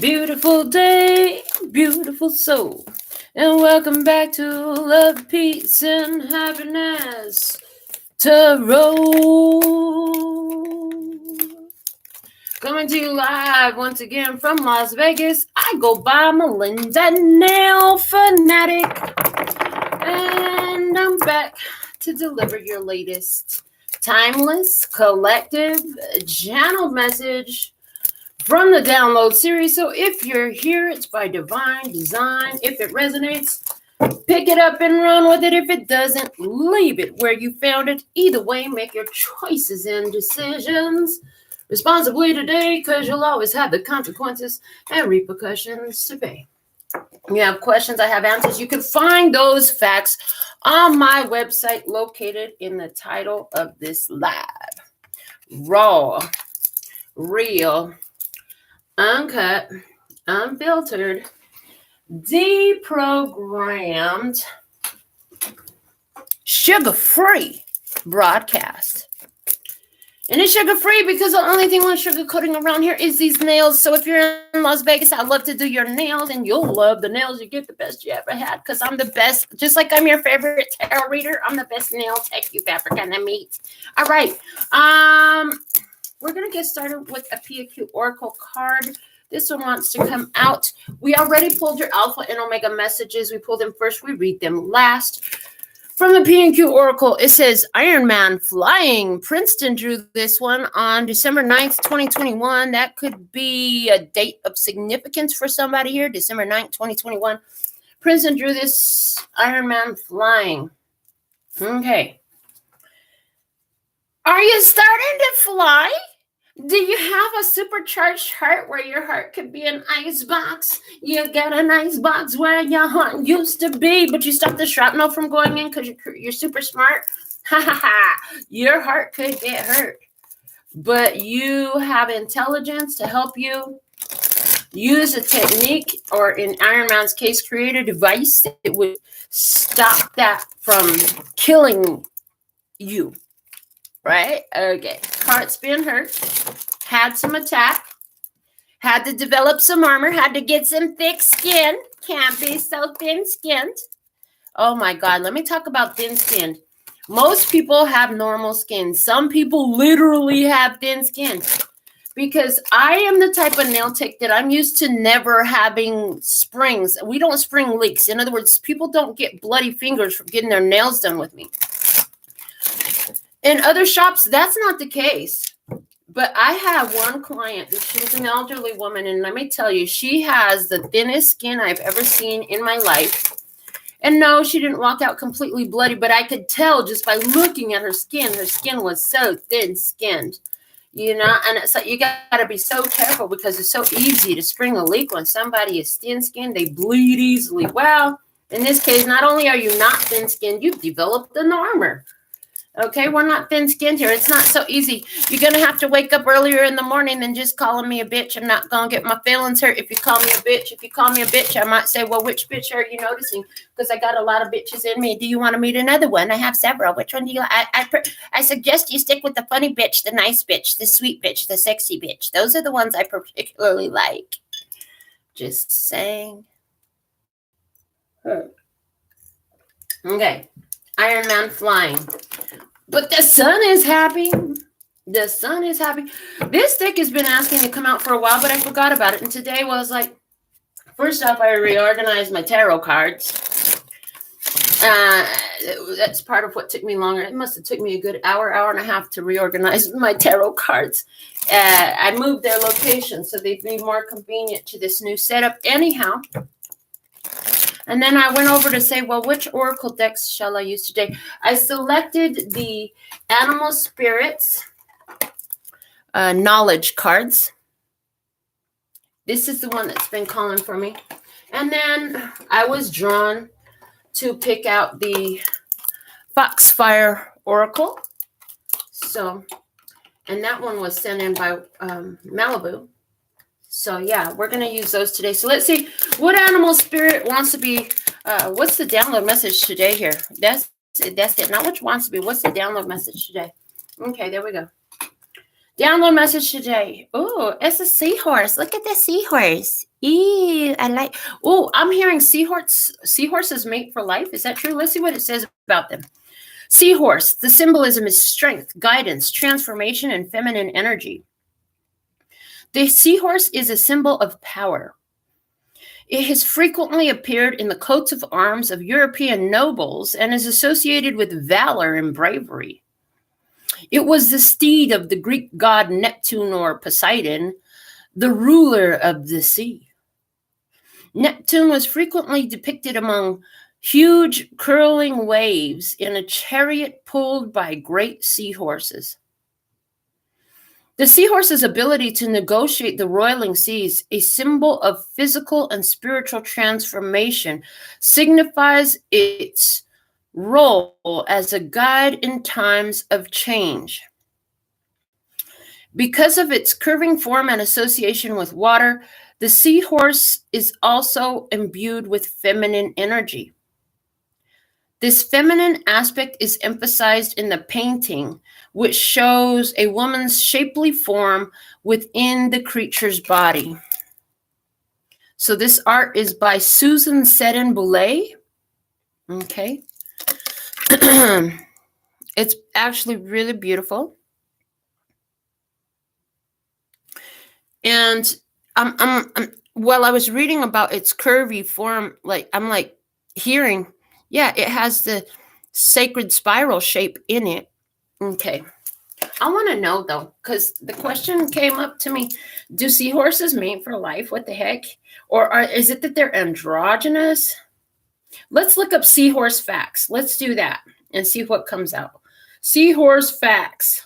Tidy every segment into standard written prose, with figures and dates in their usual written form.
Beautiful day, beautiful soul, and welcome back to Love, Peace, and Happiness Tarot. Coming to you live once again from Las Vegas. I go by Melinda NailFanatic, and I'm back to deliver your latest timeless, collective, channeled message from the download series. So if you're here, it's by divine design. If it resonates, pick it up and run with it. If it doesn't, leave it where you found it. Either way, make your choices and decisions responsibly today, because you'll always have the consequences and repercussions to pay. You have questions, I have answers. You can find those facts on my website located in the title of this live. Raw, real, uncut, unfiltered, deprogrammed, sugar-free broadcast. And it's sugar-free because the only thing with sugar coating around here is these nails. So if you're in Las Vegas, I'd love to do your nails, and you'll love the nails. You get the best you ever had, because I'm the best. Just like I'm your favorite tarot reader, I'm the best nail tech you've ever gonna meet. All right. We're going to get started with a PAQ Oracle card. This one wants to come out. We already pulled your Alpha and Omega messages. We pulled them first. We read them last. From the PAQ Oracle, it says, Iron Man flying. Princeton drew this one on December 9th, 2021. That could be a date of significance for somebody here. December 9th, 2021. Princeton drew this Iron Man flying. Okay. Are you starting to fly? Do you have a supercharged heart where your heart could be an ice box? You got an ice box where your heart used to be, but you stopped the shrapnel from going in because you're super smart? Ha ha ha. Your heart could get hurt, but you have intelligence to help you use a technique, or in Iron Man's case, create a device that would stop that from killing you. Right? Okay. Heart's been hurt. Had some attack. Had to develop some armor. Had to get some thick skin. Can't be so thin-skinned. Oh my God. Let me talk about thin-skinned. Most people have normal skin. Some people literally have thin skin. Because I am the type of nail tech that I'm used to never having springs. We don't spring leaks. In other words, people don't get bloody fingers from getting their nails done with me. In other shops, that's not the case. But I have one client. She's an elderly woman, and let me tell you, she has the thinnest skin I've ever seen in my life. And no, she didn't walk out completely bloody, but I could tell just by looking at her skin was so thin-skinned. You know, and it's like you got to be so careful, because it's so easy to spring a leak when somebody is thin-skinned. They bleed easily. Well, in this case, not only are you not thin-skinned, you've developed an armor. Okay, we're not thin-skinned here. It's not so easy. You're going to have to wake up earlier in the morning than just calling me a bitch. I'm not going to get my feelings hurt if you call me a bitch. If you call me a bitch, I might say, well, which bitch are you noticing? Because I got a lot of bitches in me. Do you want to meet another one? I have several. Which one do you I suggest you stick with the funny bitch, the nice bitch, the sweet bitch, the sexy bitch. Those are the ones I particularly like. Just saying. Okay. Iron Man flying. But the sun is happy. The sun is happy. This deck has been asking to come out for a while, but I forgot about it. And today was like, first off, I reorganized my tarot cards. That's part of what took me longer. It must have took me a good hour and a half to reorganize my tarot cards. I moved their location so they'd be more convenient to this new setup. Anyhow, and then I went over to say, well, which oracle decks shall I use today? I selected the Animal Spirits knowledge cards. This is the one that's been calling for me. And then I was drawn to pick out the Foxfire Oracle. So, and that one was sent in by Malibu. So, yeah, we're going to use those today. So, let's see what animal spirit wants to be. What's the download message today here? That's it. Not which wants to be. What's the download message today? Okay, there we go. Download message today. Oh, it's a seahorse. Look at the seahorse. Ew, I like. Oh, I'm hearing seahorses mate for life. Is that true? Let's see what it says about them. Seahorse. The symbolism is strength, guidance, transformation, and feminine energy. The seahorse is a symbol of power. It has frequently appeared in the coats of arms of European nobles and is associated with valor and bravery. It was the steed of the Greek god Neptune or Poseidon, the ruler of the sea. Neptune was frequently depicted among huge curling waves in a chariot pulled by great seahorses. The seahorse's ability to negotiate the roiling seas, a symbol of physical and spiritual transformation, signifies its role as a guide in times of change. Because of its curving form and association with water, the seahorse is also imbued with feminine energy. This feminine aspect is emphasized in the painting, which shows a woman's shapely form within the creature's body. So this art is by Susan Seddon Boulay. Okay. It's actually really beautiful. And while I was reading about its curvy form, I'm hearing, yeah, it has the sacred spiral shape in it. Okay. I want to know, though, because the question came up to me, do seahorses mate for life? What the heck? Or is it that they're androgynous? Let's look up seahorse facts. Let's do that and see what comes out. Seahorse facts.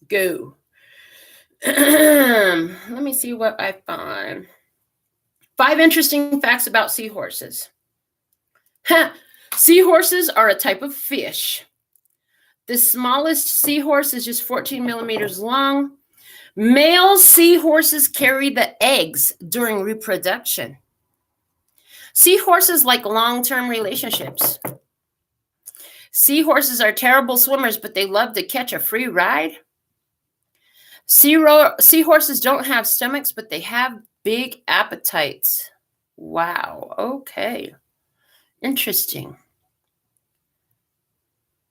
Go. Let me see what I find. 5 interesting facts about seahorses. Seahorses are a type of fish. The smallest seahorse is just 14 millimeters long. Male seahorses carry the eggs during reproduction. Seahorses like long-term relationships. Seahorses are terrible swimmers, but they love to catch a free ride. Seahorses don't have stomachs, but they have big appetites. Wow. Okay. Interesting.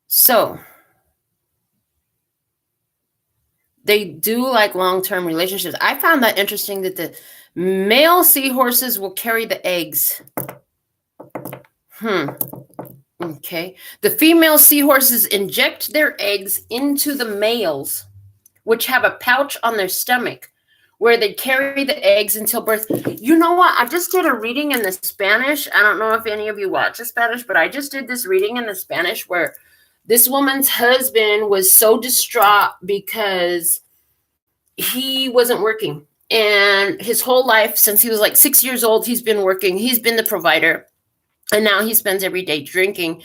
So, they do like long-term relationships. I found that interesting that the male seahorses will carry the eggs. Okay. The female seahorses inject their eggs into the males, which have a pouch on their stomach where they carry the eggs until birth. You know what? I just did a reading in the Spanish. I don't know if any of you watch the Spanish, but I just did this reading in the Spanish where this woman's husband was so distraught because he wasn't working. And his whole life, since he was like 6 years old, he's been working. He's been the provider. And now he spends every day drinking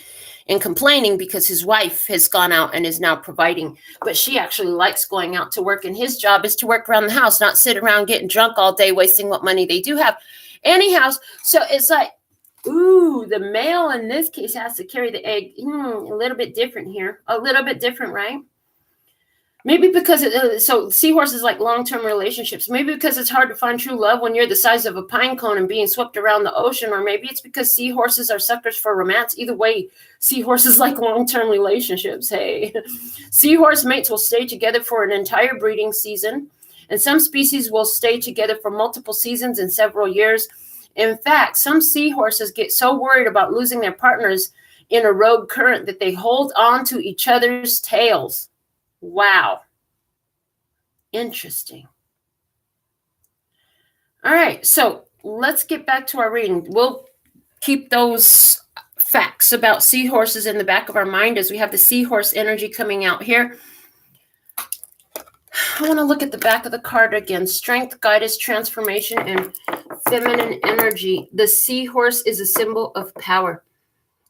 and complaining because his wife has gone out and is now providing. But she actually likes going out to work. And his job is to work around the house, not sit around getting drunk all day, wasting what money they do have. Anyhow, so it's like, ooh, the male in this case has to carry the egg. A little bit different here. A little bit different, right? Maybe because so seahorses like long-term relationships. Maybe because it's hard to find true love when you're the size of a pine cone and being swept around the ocean. Or maybe it's because seahorses are suckers for romance. Either way, seahorses like long-term relationships. Hey, seahorse mates will stay together for an entire breeding season. And some species will stay together for multiple seasons and several years. In fact, some seahorses get so worried about losing their partners in a rogue current that they hold on to each other's tails. Wow. Interesting. All right, so let's get back to our reading. We'll keep those facts about seahorses in the back of our mind as we have the seahorse energy coming out here. I want to look at the back of the card again. Strength, guidance, transformation, and feminine energy. The seahorse is a symbol of power.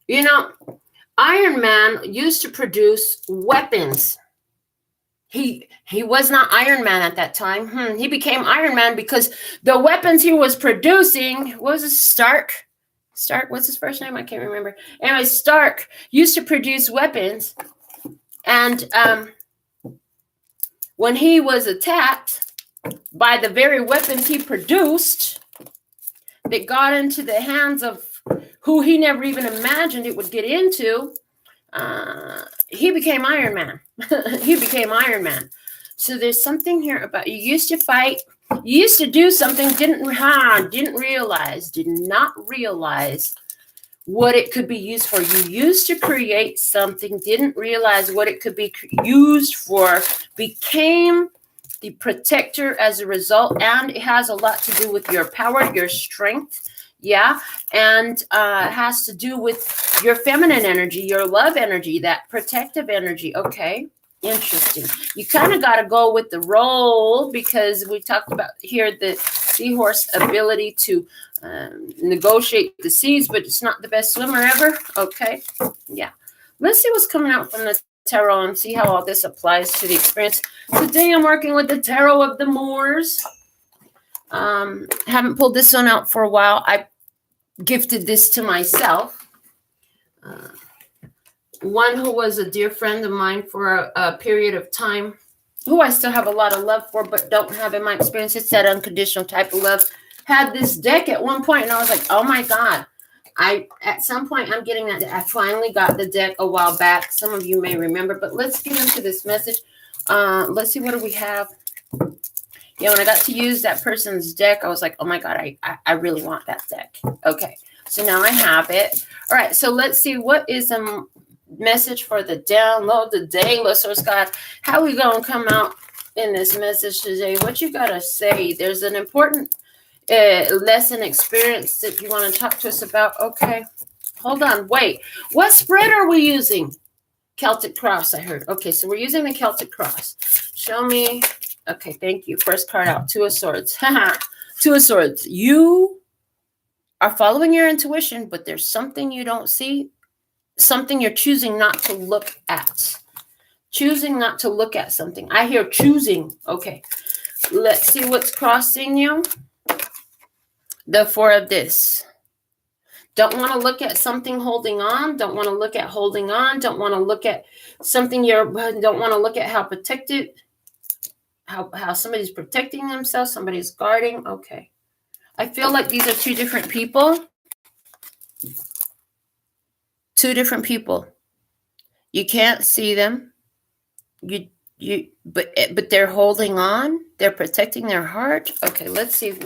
You know, Iron Man used to produce weapons. He was not Iron Man at that time. He became Iron Man because the weapons he was producing, what was it, Stark? What's his first name? I can't remember. Anyway, Stark used to produce weapons. And when he was attacked by the very weapons he produced that got into the hands of who he never even imagined it would get into, he became Iron Man. He became Iron Man. So there's something here about you used to fight, you used to do something, did not realize what it could be used for. You used to create something, didn't realize what it could be used for, became the protector as a result, and it has a lot to do with your power, your strength, and it has to do with your feminine energy, your love energy, that protective energy. Okay, interesting. You kind of got to go with the role, because we talked about here the Seahorse ability to negotiate the seas, but it's not the best swimmer ever. Okay, yeah. Let's see what's coming out from the tarot and see how all this applies to the experience. Today I'm working with the Tarot of the Moors. Haven't pulled this one out for a while. I gifted this to myself. One who was a dear friend of mine for a period of time, who I still have a lot of love for, but don't have in my experience. It's that unconditional type of love. Had this deck at one point, and I was like, oh my God. At some point, I'm getting that. I finally got the deck a while back. Some of you may remember, but let's get into this message. Let's see, what do we have? Yeah, when I got to use that person's deck, I was like, oh my God, I really want that deck. Okay, so now I have it. All right, so let's see, what is a message for the download today, Source God? How are we going to come out in this message today? What you got to say? There's an important lesson experience that you want to talk to us about. Okay, hold on, wait. What spread are we using? Celtic Cross, I heard. Okay, so we're using the Celtic Cross. Show me. Okay, thank you. First card out, Two of Swords. Two of Swords. You are following your intuition, but there's something you don't see, something you're choosing not to look at. Choosing not to look at something. I hear choosing. Okay, let's see what's crossing you. The Four of this. Don't want to look at something holding on. Don't want to look at holding on. Don't want to look at something don't want to look at how protected, how somebody's protecting themselves, somebody's guarding. Okay. I feel like these are two different people. Two different people. You can't see them. But they're holding on. They're protecting their heart. Okay, let's see.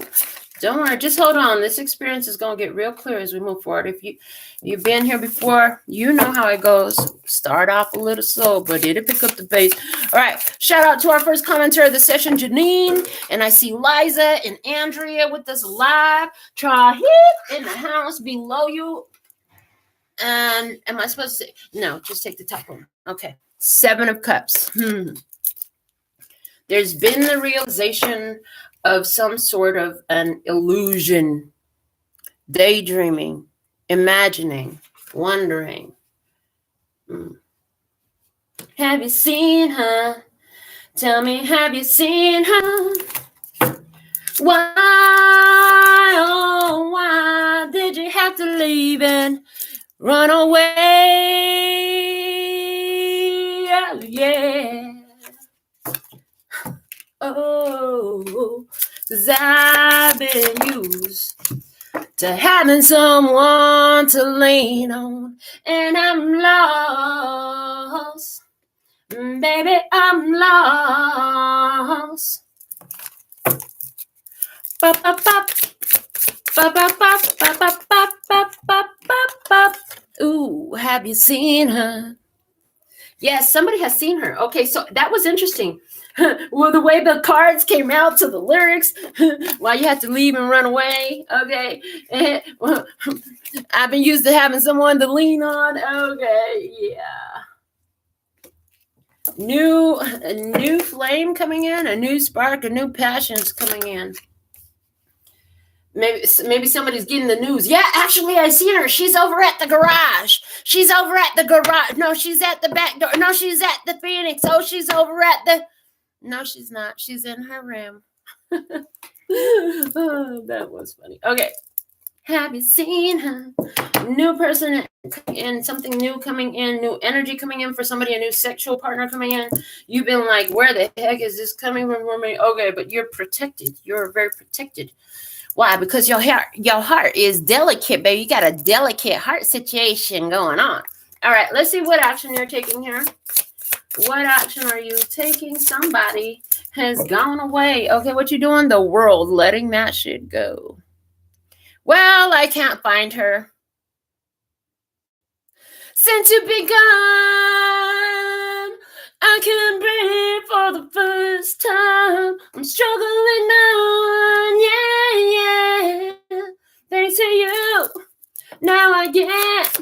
Don't worry, just hold on. This experience is going to get real clear as we move forward. If you've been here before, you know how it goes. Start off a little slow, but it'll pick up the pace. All right, shout out to our first commenter of the session, Janine. And I see Liza and Andrea with us live. Try hit in the house below you. And am I supposed to say? No, just take the top one. Okay, Seven of Cups. There's been the realization of some sort of an illusion, daydreaming, imagining, wondering. Have you seen her? Tell me, have you seen her? Why, oh, why did you have to leave and run away? Oh, yeah. Oh, 'cause I've been used to having someone to lean on, and I'm lost. Baby, I'm lost. Bop, bop, bop. Bop, bop, bop, bop, bop, bop, bop, bop, bop, bop. Ooh, have you seen her? Yes, somebody has seen her. Okay, so that was interesting. Well, the way the cards came out to the lyrics, why you had to leave and run away. Okay. Well, I've been used to having someone to lean on. Okay, yeah. A new flame coming in, a new spark, a new passion's coming in. Maybe somebody's getting the news. Yeah, actually, I seen her. She's over at the garage. She's over at the garage. No, she's at the back door. No, she's at the Phoenix. Oh, she's over at the... No, she's not. She's in her room. Oh, that was funny. Okay. Have you seen her? New person in, something new coming in, new energy coming in for somebody, a new sexual partner coming in. You've been like, where the heck is this coming from me? Okay, but you're protected. You're very protected. Why? Because your heart is delicate, baby. You got a delicate heart situation going on. All right, let's see what action you're taking here. What action are you taking? Somebody has gone away. Okay, what you doing? The world, letting that shit go. Well, I can't find her. Since you've been gone, I can breathe for the first time. I'm struggling now, yeah. Thanks to you, now I get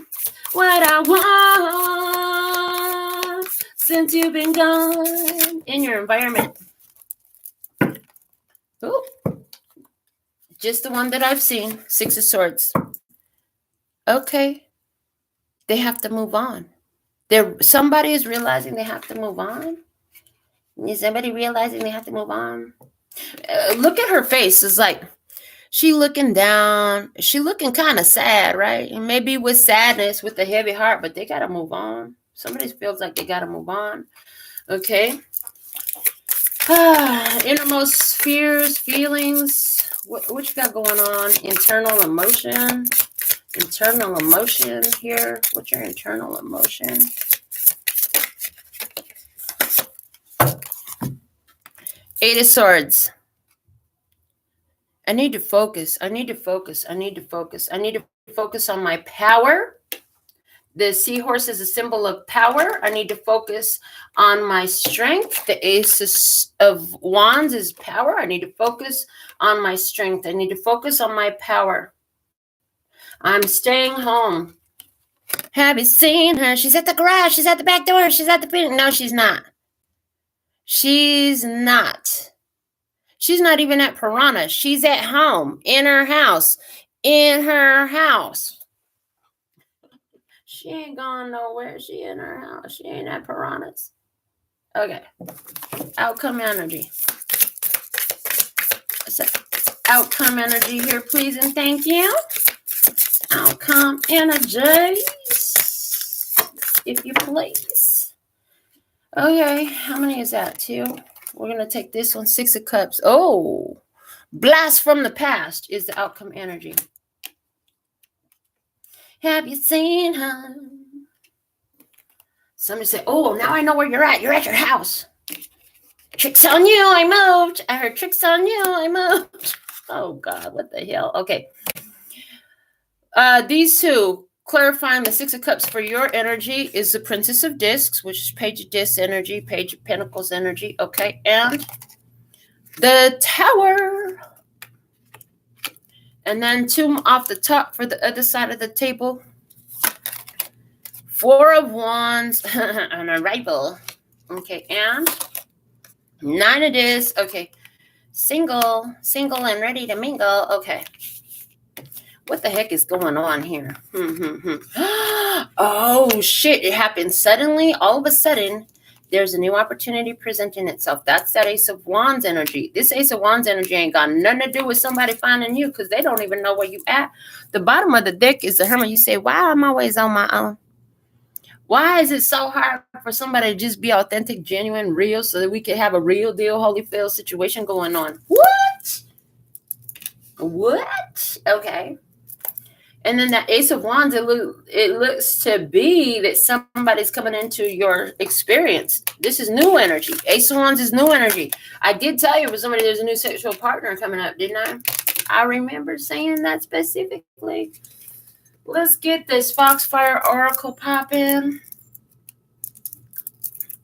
what I want. Since you've been gone in your environment. Ooh. Just the one that I've seen. 6 of Swords. Okay. They have to move on. Somebody is realizing they have to move on. Is somebody realizing they have to move on? Look at her face. It's like she looking down. She looking kind of sad, right? And maybe with sadness, with a heavy heart, but they got to move on. Somebody feels like they got to move on. Okay. Innermost fears, feelings. What you got going on? Internal emotion. Internal emotion here. What's your internal emotion? Eight of Swords. I need to focus. I need to focus. I need to focus. I need to focus on my power. The seahorse is a symbol of power. I need to focus on my strength. The Ace of Wands is power. I need to focus on my strength. I need to focus on my power. I'm staying home. Have you seen her? She's at the garage. She's at the back door. She's at the pin. No, she's not. She's not. She's not even at Piranha. She's at home, in her house. In her house. She ain't gone nowhere. She in her house. She ain't at Piranhas. Okay. Outcome energy. So, outcome energy here, please and thank you. Outcome energies, if you please. Okay, how many is that? 2. We're going to take this one, 6 of Cups. Oh, blast from the past is the outcome energy. Have you seen her? Somebody said, oh, now I know where you're at. You're at your house. Tricks on you, I moved. I heard tricks on you, I moved. Oh, God, what the hell? Okay. These two, clarifying the 6 of Cups for your energy is the Princess of Discs, which is Page of Discs energy, Page of Pentacles energy. Okay. And the Tower. And then 2 off the top for the other side of the table. 4 of Wands, an arrival. Okay, and 9 of Discs. Okay, single and ready to mingle. Okay. What the heck is going on here? Oh, shit. It happened suddenly. All of a sudden, there's a new opportunity presenting itself. That's that Ace of Wands energy. This Ace of Wands energy ain't got nothing to do with somebody finding you because they don't even know where you at. The bottom of the deck is the Hermit. You say, why am I always on my own? Why is it so hard for somebody to just be authentic, genuine, real so that we can have a real deal Holyfield situation going on? What? Okay. And then that Ace of Wands, it looks to be that somebody's coming into your experience. This is new energy. Ace of Wands is new energy. I did tell you for somebody there's a new sexual partner coming up, didn't I? I remember saying that specifically. Let's get this Foxfire Oracle popping.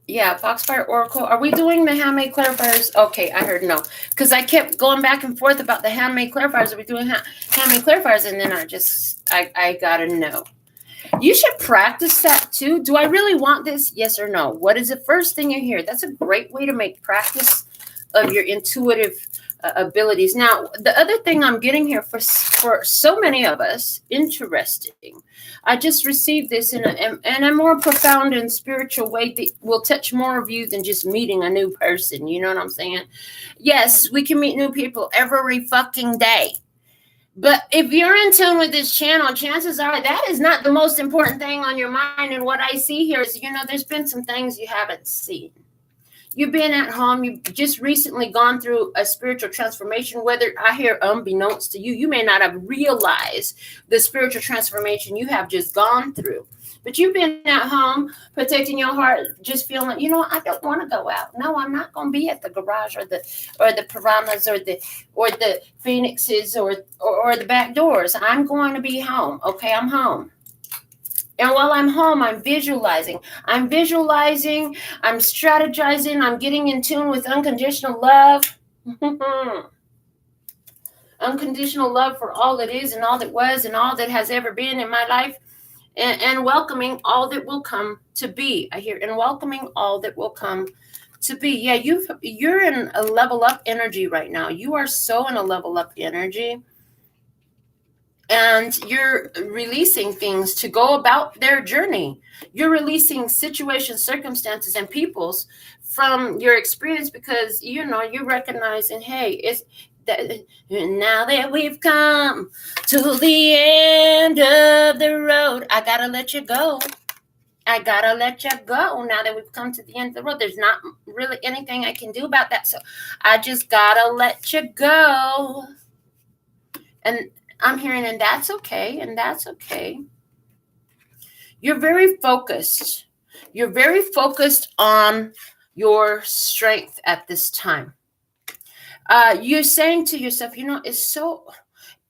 Yeah, Foxfire Oracle. Are we doing the handmade clarifiers? Okay, I heard no. Because I kept going back and forth about the handmade clarifiers. Are we doing handmade clarifiers? And then I got to know. You should practice that too. Do I really want this? Yes or no? What is the first thing you hear? That's a great way to make practice of your intuitive abilities. Now, the other thing I'm getting here for so many of us, interesting. I just received this in a more profound and spiritual way that will touch more of you than just meeting a new person. You know what I'm saying? Yes, we can meet new people every fucking day. But if you're in tune with this channel, chances are that is not the most important thing on your mind. And what I see here is, there's been some things you haven't seen. You've been at home. You've just recently gone through a spiritual transformation, whether I hear unbeknownst to you, you may not have realized the spiritual transformation you have just gone through. But you've been at home protecting your heart, just feeling like, I don't want to go out. No, I'm not going to be at the garage or the piranhas or the phoenixes or the back doors. I'm going to be home. Okay, I'm home. And while I'm home, I'm visualizing, I'm strategizing, I'm getting in tune with unconditional love. Unconditional love for all that is and all that was and all that has ever been in my life. And welcoming all that will come to be. I hear, and welcoming all that will come to be. Yeah, you're in a level up energy right now. You are so in a level up energy. And you're releasing things to go about their journey. You're releasing situations, circumstances, and peoples from your experience because, you're recognizing, hey, it's that now that we've come to the end of the road, I got to let you go. I got to let you go now that we've come to the end of the road. There's not really anything I can do about that. So I just got to let you go. And I'm hearing, and that's okay, and that's okay. You're very focused. You're very focused on your strength at this time. You're saying to yourself,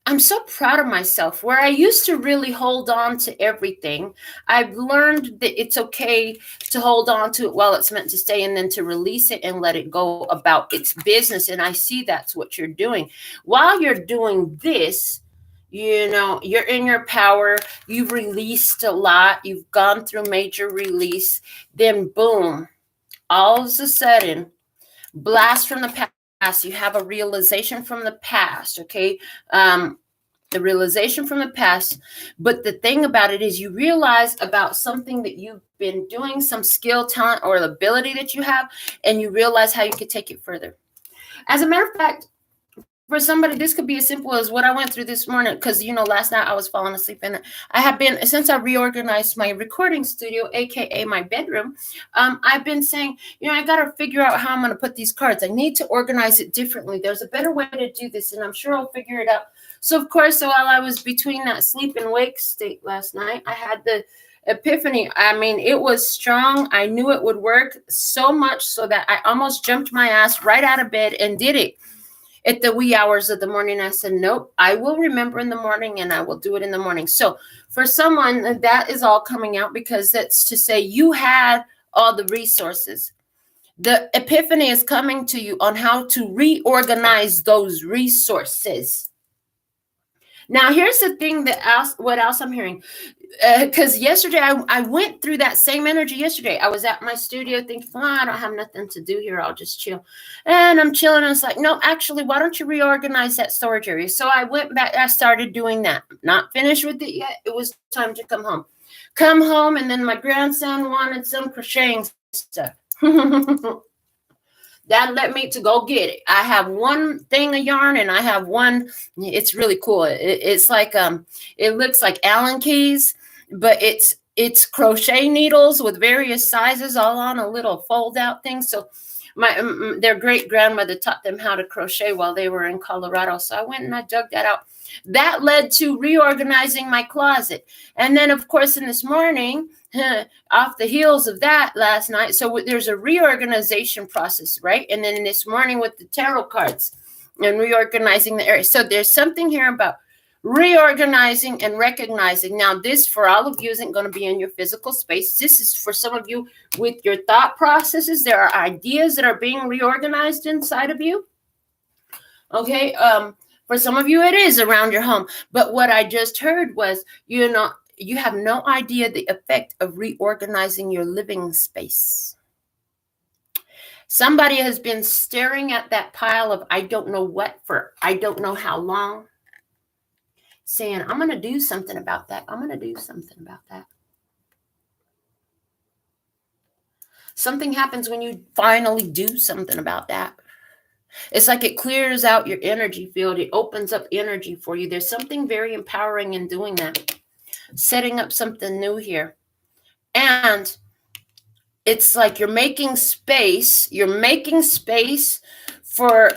I'm so proud of myself. Where I used to really hold on to everything, I've learned that it's okay to hold on to it while it's meant to stay and then to release it and let it go about its business. And I see that's what you're doing. While you're doing this, you're in your power. You've released a lot. You've gone through major release. Then boom, all of a sudden, blast from the past. You have a realization from the past. Okay. The realization from the past. But the thing about it is you realize about something that you've been doing, some skill, talent, or ability that you have, and you realize how you could take it further. As a matter of fact, for somebody, this could be as simple as what I went through this morning. Because, last night I was falling asleep in it. I have been, since I reorganized my recording studio, AKA my bedroom, I've been saying, I got to figure out how I'm going to put these cards. I need to organize it differently. There's a better way to do this, and I'm sure I'll figure it out. So, of course, while I was between that sleep and wake state last night, I had the epiphany. I mean, it was strong. I knew it would work so much so that I almost jumped my ass right out of bed and did it. At the wee hours of the morning, I said, nope, I will remember in the morning and I will do it in the morning. So for someone, that is all coming out because that's to say you had all the resources. The epiphany is coming to you on how to reorganize those resources. Now, here's the thing what else I'm hearing. Because yesterday I went through that same energy yesterday. I was at my studio thinking, I don't have nothing to do here. I'll just chill. And I'm chilling. And it's like, no, actually, why don't you reorganize that storage area? So I went back. I started doing that. Not finished with it yet. It was time to come home. And then my grandson wanted some crocheting stuff. That led me to go get it. I have one thing of yarn and I have one. It's really cool. It's like, it looks like Allen keys, but it's crochet needles with various sizes all on a little fold out thing. So their great grandmother taught them how to crochet while they were in Colorado. So I went and I dug that out. That led to reorganizing my closet. And then, of course, in this morning, off the heels of that last night. So there's a reorganization process, right? And then this morning with the tarot cards and reorganizing the area. So there's something here about reorganizing and recognizing. Now, this for all of you isn't going to be in your physical space. This is for some of you with your thought processes. There are ideas that are being reorganized inside of you. Okay. For some of you, it is around your home. But what I just heard was, you have no idea the effect of reorganizing your living space. Somebody has been staring at that pile of I don't know what for I don't know how long, saying, I'm going to do something about that. I'm going to do something about that. Something happens when you finally do something about that. It's like it clears out your energy field. It opens up energy for you. There's something very empowering in doing that. Setting up something new here. And it's like you're making space. You're making space for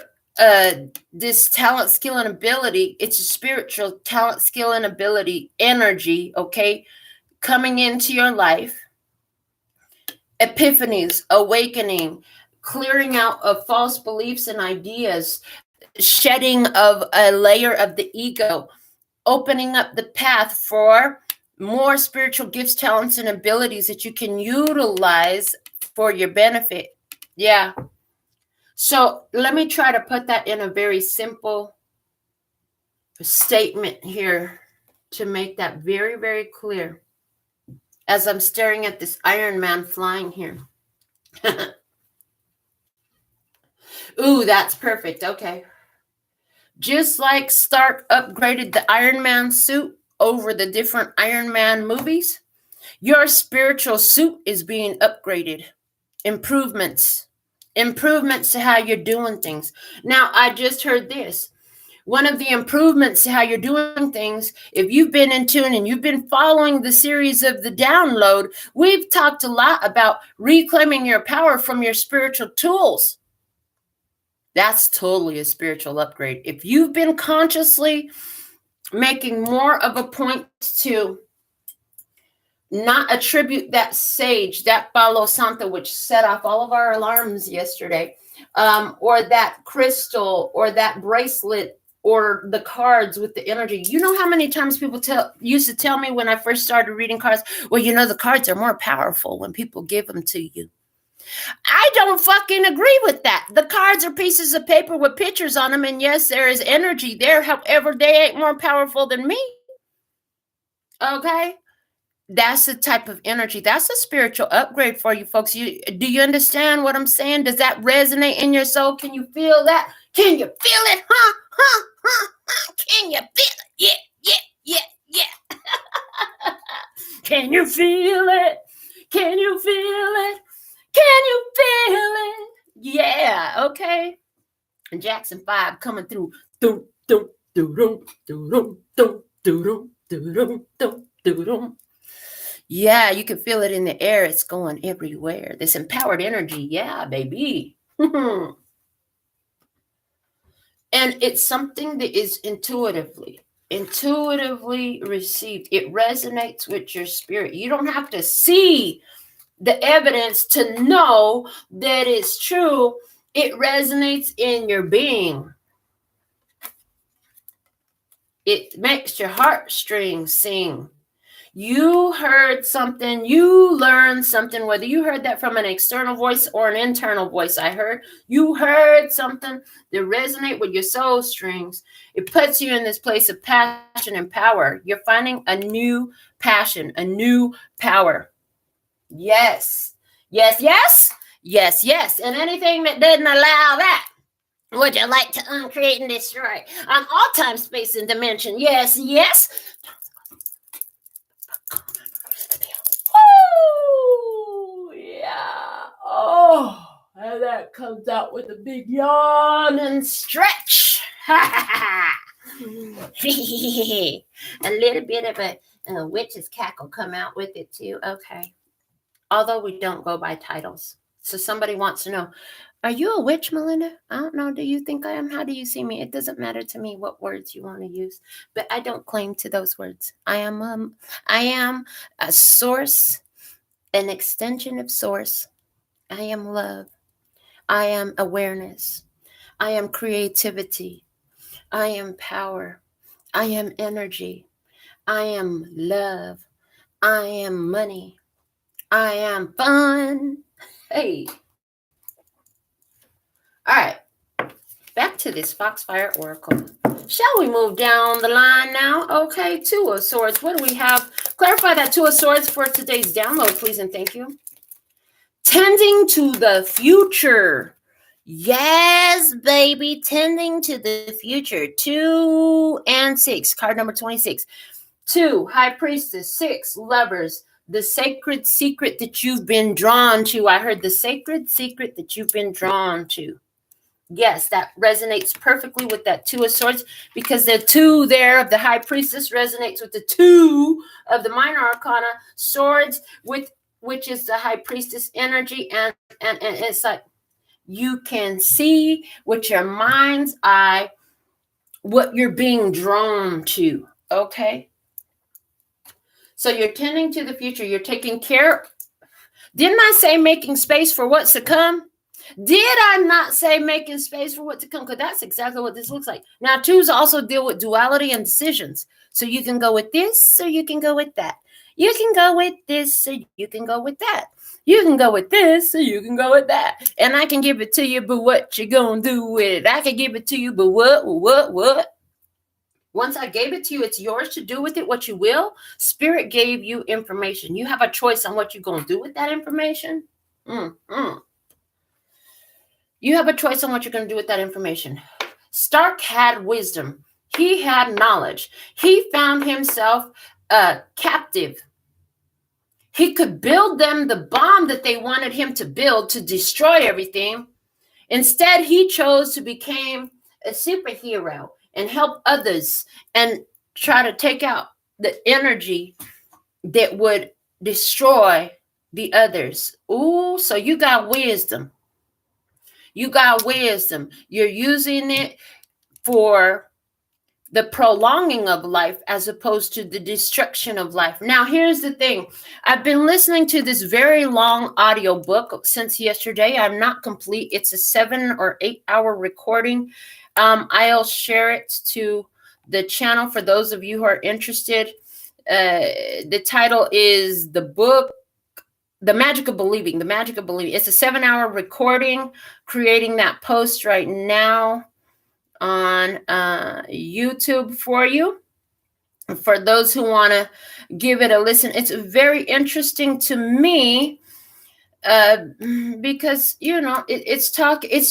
this talent, skill, and ability. It's a spiritual talent, skill, and ability, energy, okay, coming into your life. Epiphanies, awakening, clearing out of false beliefs and ideas, shedding of a layer of the ego, opening up the path for more spiritual gifts, talents, and abilities that you can utilize for your benefit. Yeah. So let me try to put that in a very simple statement here to make that very, very clear as I'm staring at this Iron Man flying here. Ooh, that's perfect. Okay. Just like Stark upgraded the Iron Man suit over the different Iron Man movies, your spiritual suit is being upgraded. Improvements to how you're doing things. Now, I just heard this. One of the improvements to how you're doing things, if you've been in tune and you've been following the series of the download, we've talked a lot about reclaiming your power from your spiritual tools. That's totally a spiritual upgrade. If you've been consciously making more of a point to not attribute that sage, that Palo Santo, which set off all of our alarms yesterday, or that crystal, or that bracelet, or the cards with the energy. You know how many times people used to tell me when I first started reading cards, well, you know, the cards are more powerful when people give them to you. I don't fucking agree with that. The cards are pieces of paper with pictures on them, and yes, there is energy there. However, they ain't more powerful than me. Okay? That's the type of energy. That's a spiritual upgrade for you folks. Do you understand what I'm saying? Does that resonate in your soul? Can you feel that? Can you feel it? Can you feel it? Yeah. Can you feel it? Can you feel it? Can you feel it? Yeah, okay. And Jackson 5 coming through. Yeah, you can feel it in the air. It's going everywhere. This empowered energy. Yeah, baby. And it's something that is intuitively received. It resonates with your spirit. You don't have to see the evidence to know that it's true. It resonates in your being. It makes your heartstrings sing. You heard something, you learned something, whether you heard that from an external voice or an internal voice. You heard something that resonate with your soul strings. It puts you in this place of passion and power. You're finding a new passion, a new power. Yes. And anything that doesn't allow that, would you like to uncreate and destroy on all time, space, and dimension? Yes. Oh, yeah. Oh, and that comes out with a big yawn and stretch. A little bit of a witch's cackle come out with it too. Okay. Although we don't go by titles. So somebody wants to know, are you a witch, Melinda? I don't know. Do you think I am? How do you see me? It doesn't matter to me what words you want to use, but I don't claim to those words. I am a source, an extension of source. I am love. I am awareness. I am creativity. I am power. I am energy. I am love. I am money. I am fun. Hey. All right. Back to this Foxfire Oracle. Shall we move down the line now? Okay, Two of Swords. What do we have? Clarify that Two of Swords for today's download, please, and thank you. Tending to the future. Yes, baby. Tending to the future. 2 and 6. Card number 26. 2, High Priestess. 6, Lovers. The sacred secret that you've been drawn to. I heard the sacred secret that you've been drawn to. Yes, that resonates perfectly with that Two of Swords, because the two there of the High Priestess resonates with the two of the Minor Arcana Swords, which is the High Priestess energy, and it's like you can see with your mind's eye what you're being drawn to. Okay, so you're tending to the future. You're taking care. Didn't I say making space for what's to come? Did I not say making space for what to come? Because that's exactly what this looks like. Now, twos also deal with duality and decisions. So you can go with this, or you can go with that. You can go with this, or you can go with that. You can go with this, or you can go with that. And I can give it to you, but what you gonna do with it? I can give it to you, but what? Once I gave it to you, it's yours to do with it what you will. Spirit gave you information. You have a choice on what you're gonna do with that information. You have a choice on what you're going to do with that information. Stark had wisdom. He had knowledge. He found himself captive. He could build them the bomb that they wanted him to build to destroy everything. Instead, he chose to become a superhero and help others and try to take out the energy that would destroy the others. Ooh, so you got wisdom. You got wisdom. You're using it for the prolonging of life as opposed to the destruction of life. Now, here's the thing. I've been listening to this very long audio book since yesterday. I'm not complete. It's a 7 or 8 hour recording. I'll share it to the channel for those of you who are interested. The title is the book, The Magic of Believing. The Magic of Believing. It's a 7 hour recording, creating that post right now on YouTube for you. For those who want to give it a listen, it's very interesting to me because, you know, it's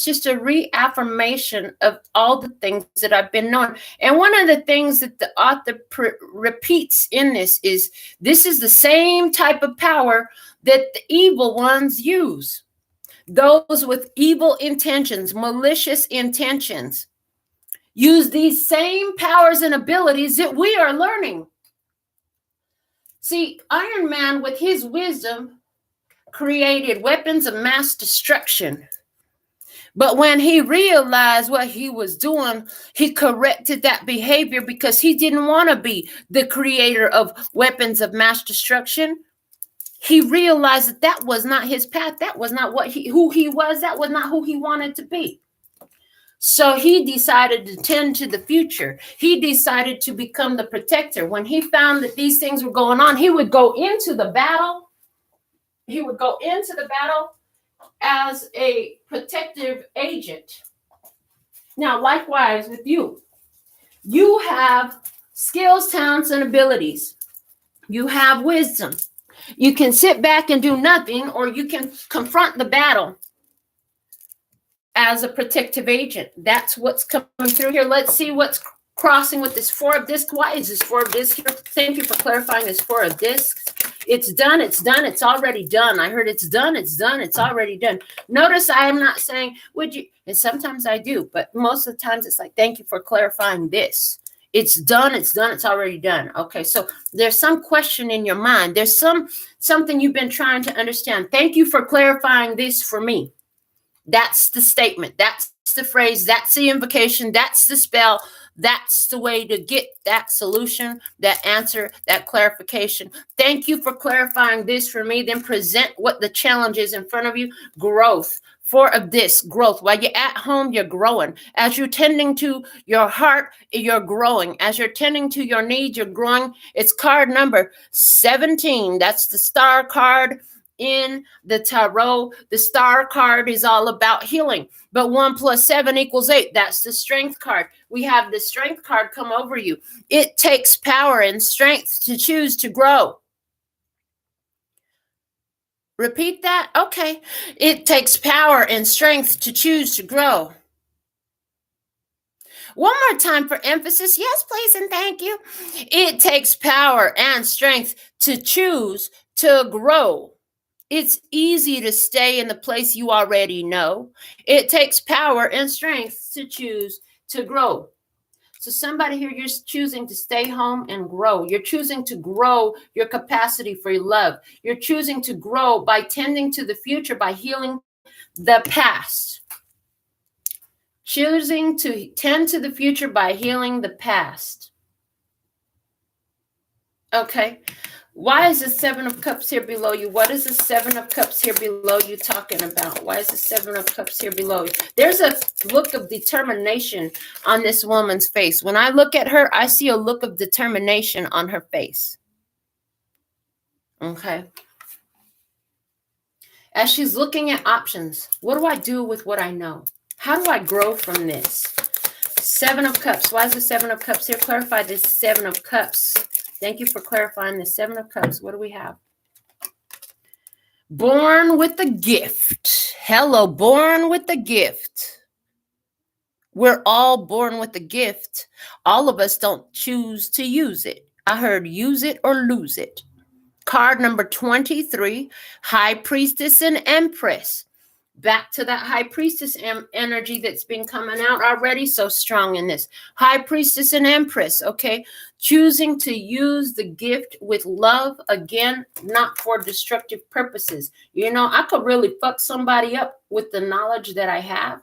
just a reaffirmation of all the things that I've been knowing. And one of the things that the author repeats in this is the same type of power that the evil ones use. Those with evil intentions, malicious intentions, use these same powers and abilities that we are learning. See, Iron Man, with his wisdom, created weapons of mass destruction. But when he realized what he was doing, he corrected that behavior because he didn't want to be the creator of weapons of mass destruction. He realized that that was not his path. That was not who he was. That was not who he wanted to be. So he decided to tend to the future. He decided to become the protector. When he found that these things were going on, he would go into the battle. He would go into the battle as a protective agent. Now, likewise with you. You have skills, talents, and abilities. You have wisdom. You can sit back and do nothing, or you can confront the battle as a protective agent. That's what's coming through here. Let's see what's crossing with this 4 of discs. Why is this 4 of discs here? Thank you for clarifying this 4 of discs. It's done. It's done. It's already done. I heard it's done. It's done. It's already done. Notice I am not saying, would you? And sometimes I do, but most of the times it's like, thank you for clarifying this. It's done. It's done. It's already done. Okay. So there's some question in your mind. There's something you've been trying to understand. Thank you for clarifying this for me. That's the statement. That's the phrase. That's the invocation. That's the spell. That's the way to get that solution, that answer, that clarification. Thank you for clarifying this for me. Then present what the challenge is in front of you. Growth. 4 of this, growth. While you're at home, you're growing. As you're tending to your heart, you're growing. As you're tending to your needs, you're growing. It's card number 17. That's the star card in the tarot. The star card is all about healing. But 1 + 7 = 8. That's the strength card. We have the strength card come over you. It takes power and strength to choose to grow. Repeat that. Okay. It takes power and strength to choose to grow. One more time for emphasis. Yes, please, and thank you. It takes power and strength to choose to grow. It's easy to stay in the place you already know. It takes power and strength to choose to grow. So somebody here, you're choosing to stay home and grow. You're choosing to grow your capacity for love. You're choosing to grow by tending to the future, by healing the past. Choosing to tend to the future by healing the past. Okay. Why is the Seven of Cups here below you? What is the Seven of Cups here below you talking about? Why is the Seven of Cups here below you? There's a look of determination on this woman's face. When I look at her, I see a look of determination on her face. Okay. As she's looking at options, what do I do with what I know? How do I grow from this? Seven of Cups. Why is the Seven of Cups here? Clarify this Seven of Cups. Thank you for clarifying the Seven of Cups. What do we have? Born with a gift. Hello, born with a gift. We're all born with a gift. All of us don't choose to use it. I heard use it or lose it. Card number 23, High Priestess and Empress. Back to that High Priestess energy that's been coming out already so strong in this. High Priestess and Empress, okay? Choosing to use the gift with love, again, not for destructive purposes. You know, I could really fuck somebody up with the knowledge that I have.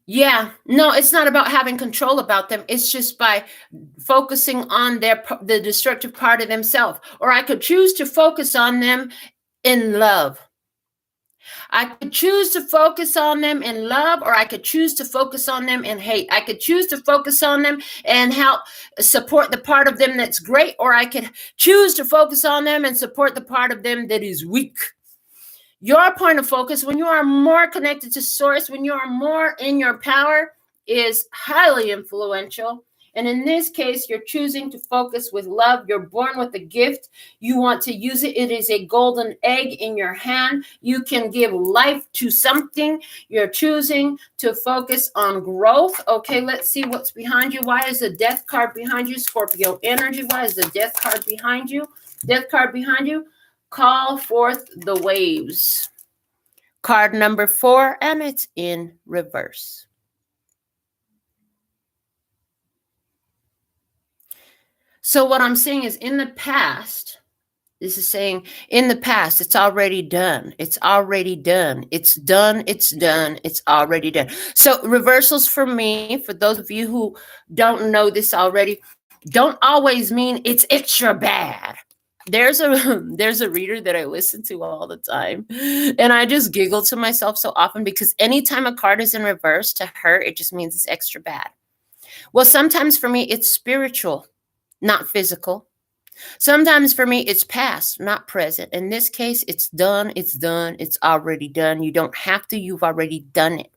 Yeah, no, it's not about having control about them. It's just by focusing on the destructive part of themselves. Or I could choose to focus on them in love. I could choose to focus on them in love, or I could choose to focus on them in hate. I could choose to focus on them and help support the part of them that's great, or I could choose to focus on them and support the part of them that is weak. Your point of focus, when you are more connected to source, when you are more in your power, is highly influential. And in this case, you're choosing to focus with love. You're born with a gift. You want to use it. It is a golden egg in your hand. You can give life to something. You're choosing to focus on growth. Okay, let's see what's behind you. Why is the Death card behind you? Scorpio energy. Why is the Death card behind you? Death card behind you. Call forth the waves. Card number 4, and it's in reverse. So what I'm saying is, in the past, this is saying in the past, it's already done. It's already done. It's done. It's done. It's already done. So reversals for me, for those of you who don't know this already, don't always mean it's extra bad. There's a reader that I listen to all the time, and I just giggle to myself so often because anytime a card is in reverse, to her, it just means it's extra bad. Well, sometimes for me, it's spiritual, not physical. Sometimes for me, it's past, not present. In this case, it's done. It's done. It's already done. You don't have to. You've already done it.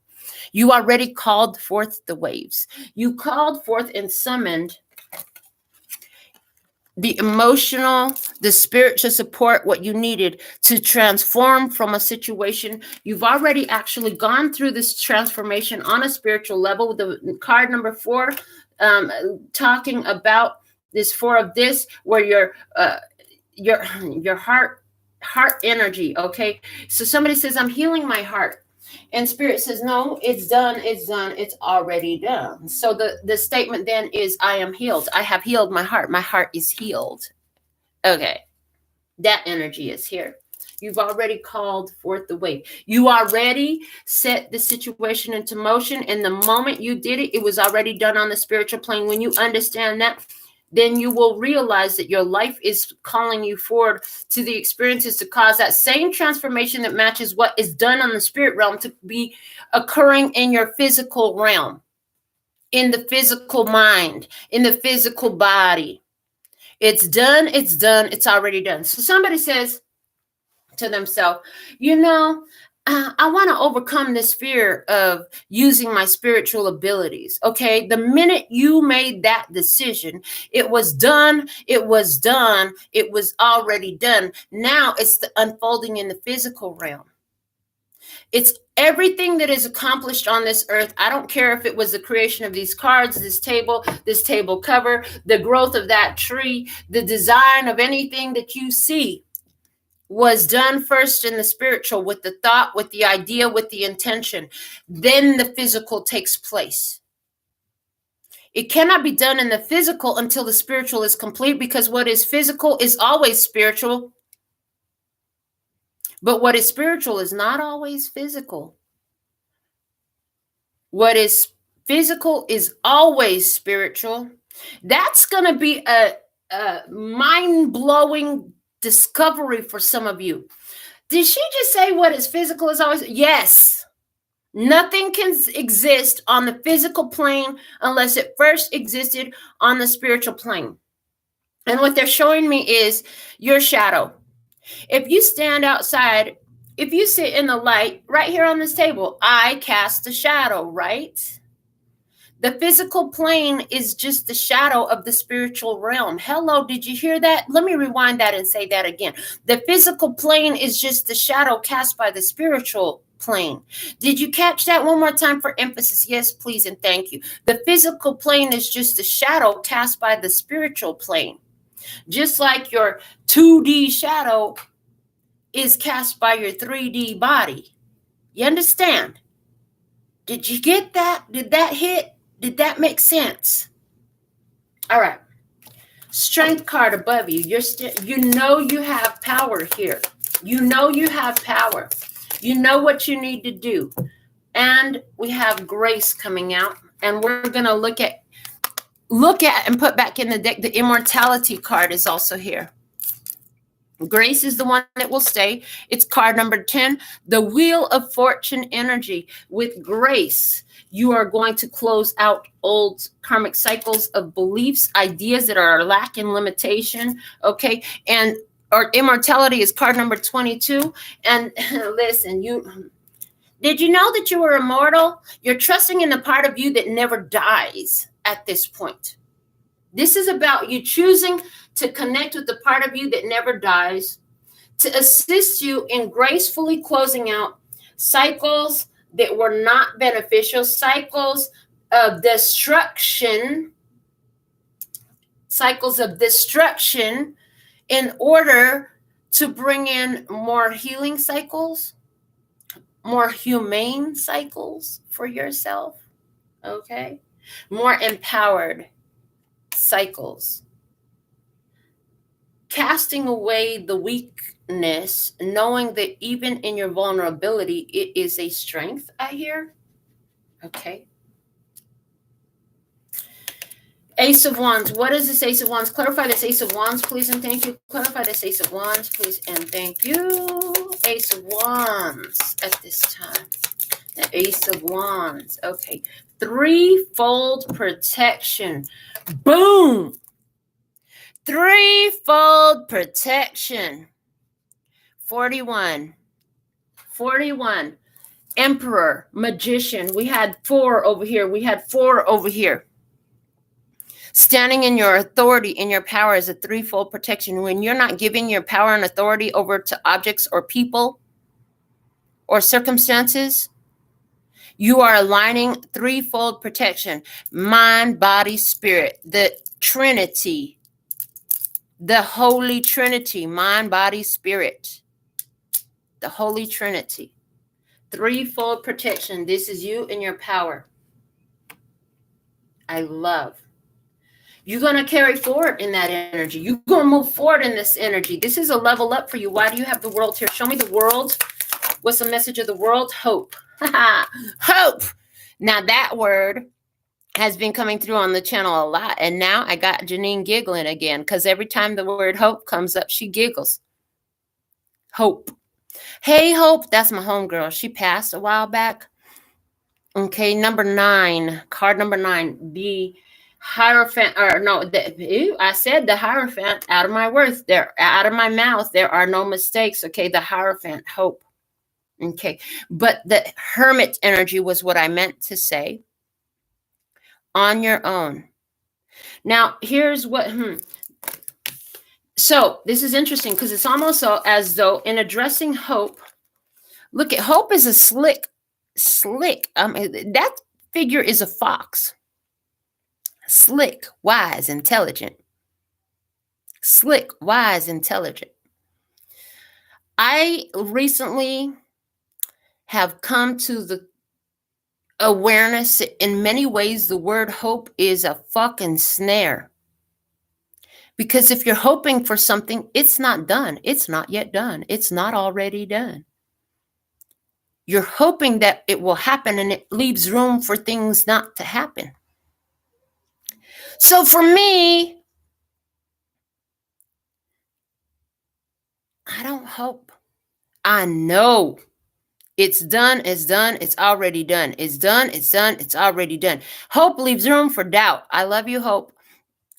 You already called forth the waves. You called forth and summoned the emotional, the spiritual support, what you needed to transform from a situation. You've already actually gone through this transformation on a spiritual level with the card number 4, talking about this 4 of this, where your heart energy. Okay. So somebody says, I'm healing my heart. And Spirit says, no, it's done. It's done. It's already done. So the statement then is, I am healed. I have healed my heart. My heart is healed. Okay. That energy is here. You've already called forth the wave. You already set the situation into motion. And the moment you did it, it was already done on the spiritual plane. When you understand that, then you will realize that your life is calling you forward to the experiences to cause that same transformation that matches what is done on the spirit realm to be occurring in your physical realm, in the physical mind, in the physical body. It's done. It's done. It's already done. So somebody says to themselves, you know, I want to overcome this fear of using my spiritual abilities. Okay. The minute you made that decision, it was done. It was done. It was already done. Now it's the unfolding in the physical realm. It's everything that is accomplished on this earth. I don't care if it was the creation of these cards, this table cover, the growth of that tree, the design of anything that you see. was done first in the spiritual, with the thought, with the idea, with the intention. Then the physical takes place. It cannot be done in the physical until the spiritual is complete, because what is physical is always spiritual. But what is spiritual is not always physical. What is physical is always spiritual. That's going to be a mind-blowing discovery for some of you. Did she just say what is physical is always? Yes. Nothing can exist on the physical plane unless it first existed on the spiritual plane. And what they're showing me is your shadow. If you stand outside, if you sit in the light right here on this table, I cast a shadow, right? The physical plane is just the shadow of the spiritual realm. Hello, did you hear that? Let me rewind that and say that again. The physical plane is just the shadow cast by the spiritual plane. Did you catch that one more time for emphasis? Yes, please, and thank you. The physical plane is just the shadow cast by the spiritual plane. Just like your 2D shadow is cast by your 3D body. You understand? Did you get that? Did that hit? Did that make sense? All right. Strength card above you. You know you have power here. You know you have power. You know what you need to do. And we have grace coming out. And we're going to look at and put back in the deck. The immortality card is also here. Grace is the one that will stay. It's card number 10, the Wheel of Fortune energy. With grace, you are going to close out old karmic cycles of beliefs, ideas that are lacking limitation, okay? And or immortality is card number 22. And listen, did you know that you were immortal? You're trusting in the part of you that never dies at this point. This is about you choosing to connect with the part of you that never dies, to assist you in gracefully closing out cycles that were not beneficial, cycles of destruction, in order to bring in more healing cycles, more humane cycles for yourself, okay? More empowered cycles. Casting away the weakness, knowing that even in your vulnerability, it is a strength, I hear. Okay. Ace of Wands. What is this Ace of Wands? Clarify this Ace of Wands, please, and thank you. Clarify this Ace of Wands, please, and thank you. Ace of Wands at this time. The Ace of Wands. Okay. Threefold protection. Boom. Threefold protection. 41. Emperor, magician. We had 4 over here. We had 4 over here. Standing in your authority, in your power is a threefold protection. When you're not giving your power and authority over to objects or people or circumstances, you are aligning threefold protection. Mind, body, spirit. The Trinity. The Holy Trinity. Mind, body, spirit. The Holy Trinity. Threefold protection. This is you and your power. I love. You're going to carry forward in that energy. You're going to move forward in this energy. This is a level up for you. Why do you have the world here? Show me the world. What's the message of the world? Hope. Hope. Now that word has been coming through on the channel a lot. And now I got Janine giggling again, because every time the word hope comes up, she giggles. Hope. Hey, Hope. That's my homegirl. She passed a while back. Okay, number 9. Card number 9. The Hierophant, or no, I said the Hierophant, out of my words, out of my mouth, there are no mistakes. Okay, the Hierophant, hope. Okay, but the Hermit energy was what I meant to say. On your own. Now, here's what, So this is interesting, because it's almost as though in addressing hope, look at hope is a slick, that figure is a fox. Slick, wise, intelligent. Slick, wise, intelligent. I recently have come to the awareness in many ways the word hope is a fucking snare. Because if you're hoping for something, it's not done. It's not yet done. It's not already done. You're hoping that it will happen, and it leaves room for things not to happen. So for me, I don't hope. I know. It's done, it's done, it's already done. It's done, it's done, it's already done. Hope leaves room for doubt. I love you, Hope.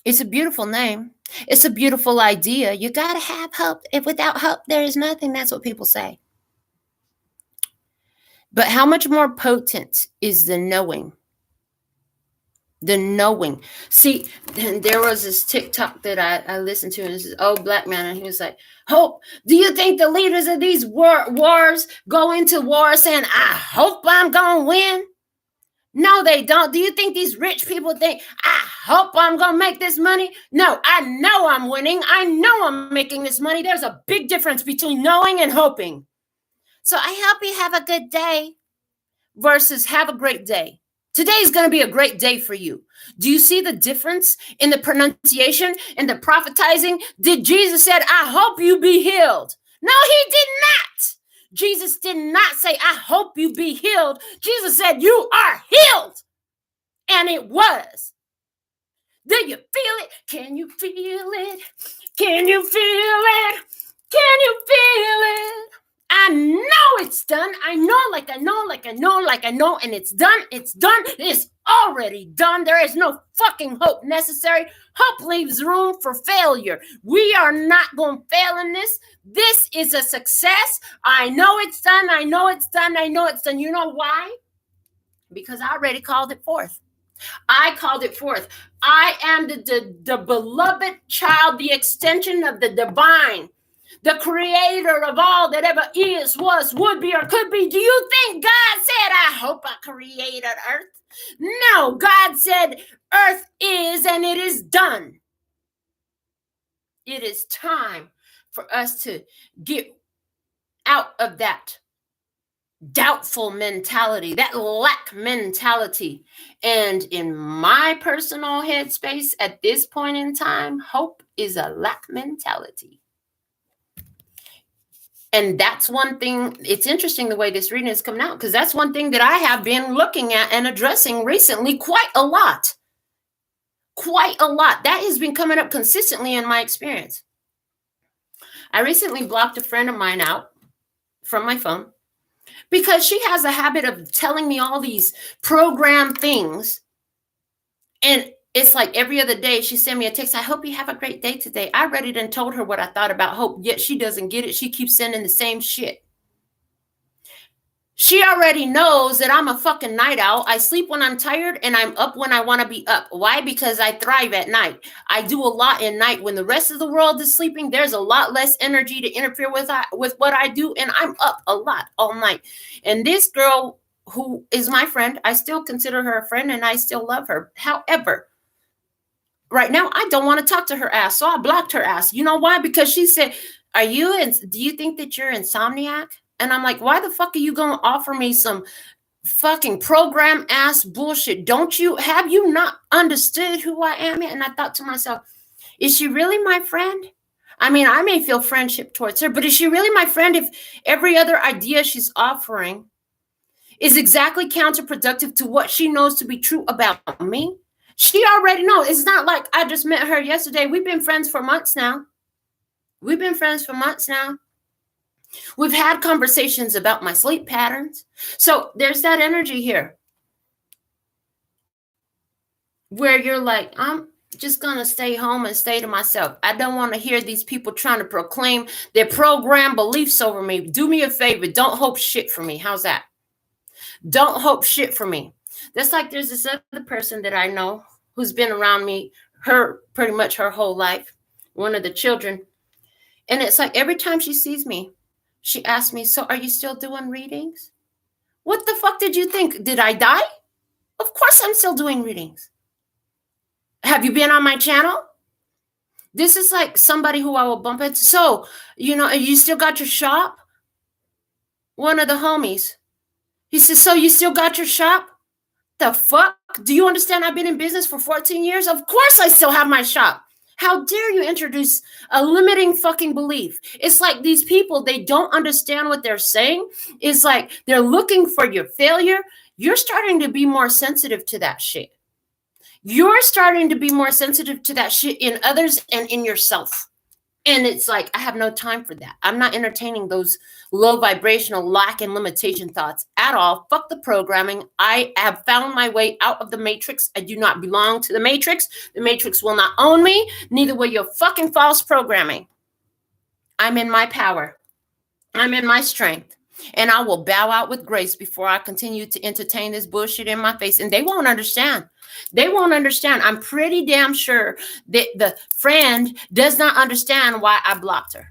It's a beautiful name. It's a beautiful idea. You got to have hope. If without hope, there is nothing. That's what people say. But how much more potent is the knowing? The knowing. See, there was this TikTok that I listened to, and this is old black man, and he was like, Hope, do you think the leaders of these wars go into war saying, I hope I'm going to win? No, they don't. Do you think these rich people think, I hope I'm going to make this money? No, I know I'm winning. I know I'm making this money. There's a big difference between knowing and hoping. So I hope you have a good day versus have a great day. Today is going to be a great day for you. Do you see the difference in the pronunciation and the prophetizing? Did Jesus said, I hope you be healed? No, he did not. Jesus did not say, I hope you be healed. Jesus said, you are healed. And it was. Do you feel it? Can you feel it? Can you feel it? Can you feel it? I know it's done. I know, like I know, like I know, like I know, and it's done. It's done. It's already done. There is no fucking hope necessary. Hope leaves room for failure. We are not going to fail in this. This is a success. I know it's done. I know it's done. I know it's done. You know why? Because I already called it forth. I called it forth. I am the beloved child, the extension of the divine, the creator of all that ever is, was, would be, or could be. Do you think God said, I hope I created earth? No, God said, earth is, and it is done. It is time for us to get out of that doubtful mentality, that lack mentality. And in my personal headspace at this point in time, hope is a lack mentality. And that's one thing. It's interesting the way this reading is coming out, because that's one thing that I have been looking at and addressing recently quite a lot. Quite a lot. That has been coming up consistently in my experience. I recently blocked a friend of mine out from my phone because she has a habit of telling me all these program things. And it's like every other day she sent me a text. I hope you have a great day today. I read it and told her what I thought about hope, yet she doesn't get it. She keeps sending the same shit. She already knows that I'm a fucking night owl. I sleep when I'm tired and I'm up when I want to be up. Why? Because I thrive at night. I do a lot in night. When the rest of the world is sleeping, there's a lot less energy to interfere with what I do. And I'm up a lot all night. And this girl who is my friend, I still consider her a friend and I still love her. However, right now, I don't want to talk to her ass. So I blocked her ass. You know why? Because she said, do you think that you're insomniac? And I'm like, why the fuck are you going to offer me some fucking program ass bullshit? Have you not understood who I am? And I thought to myself, is she really my friend? I mean, I may feel friendship towards her, but is she really my friend if every other idea she's offering is exactly counterproductive to what she knows to be true about me? She already knows. It's not like I just met her yesterday. We've been friends for months now. We've had conversations about my sleep patterns. So there's that energy here where you're like, I'm just going to stay home and stay to myself. I don't want to hear these people trying to proclaim their program beliefs over me. Do me a favor. Don't hope shit for me. How's that? Don't hope shit for me. That's like there's this other person that I know who's been around me pretty much her whole life, one of the children. And it's like every time she sees me, she asks me, so are you still doing readings? What the fuck did you think? Did I die? Of course I'm still doing readings. Have you been on my channel? This is like somebody who I will bump into. So, you still got your shop? One of the homies. He says, so you still got your shop? The fuck? Do you understand I've been in business for 14 years? Of course I still have my shop. How dare you introduce a limiting fucking belief? It's like these people, they don't understand what they're saying. It's like they're looking for your failure. You're starting to be more sensitive to that shit. You're starting to be more sensitive to that shit in others and in yourself. And it's like, I have no time for that. I'm not entertaining those low vibrational lack and limitation thoughts at all. Fuck the programming. I have found my way out of the matrix. I do not belong to the matrix. The matrix will not own me. Neither will your fucking false programming. I'm in my power. I'm in my strength. And I will bow out with grace before I continue to entertain this bullshit in my face. And they won't understand. They won't understand. I'm pretty damn sure that the friend does not understand why I blocked her.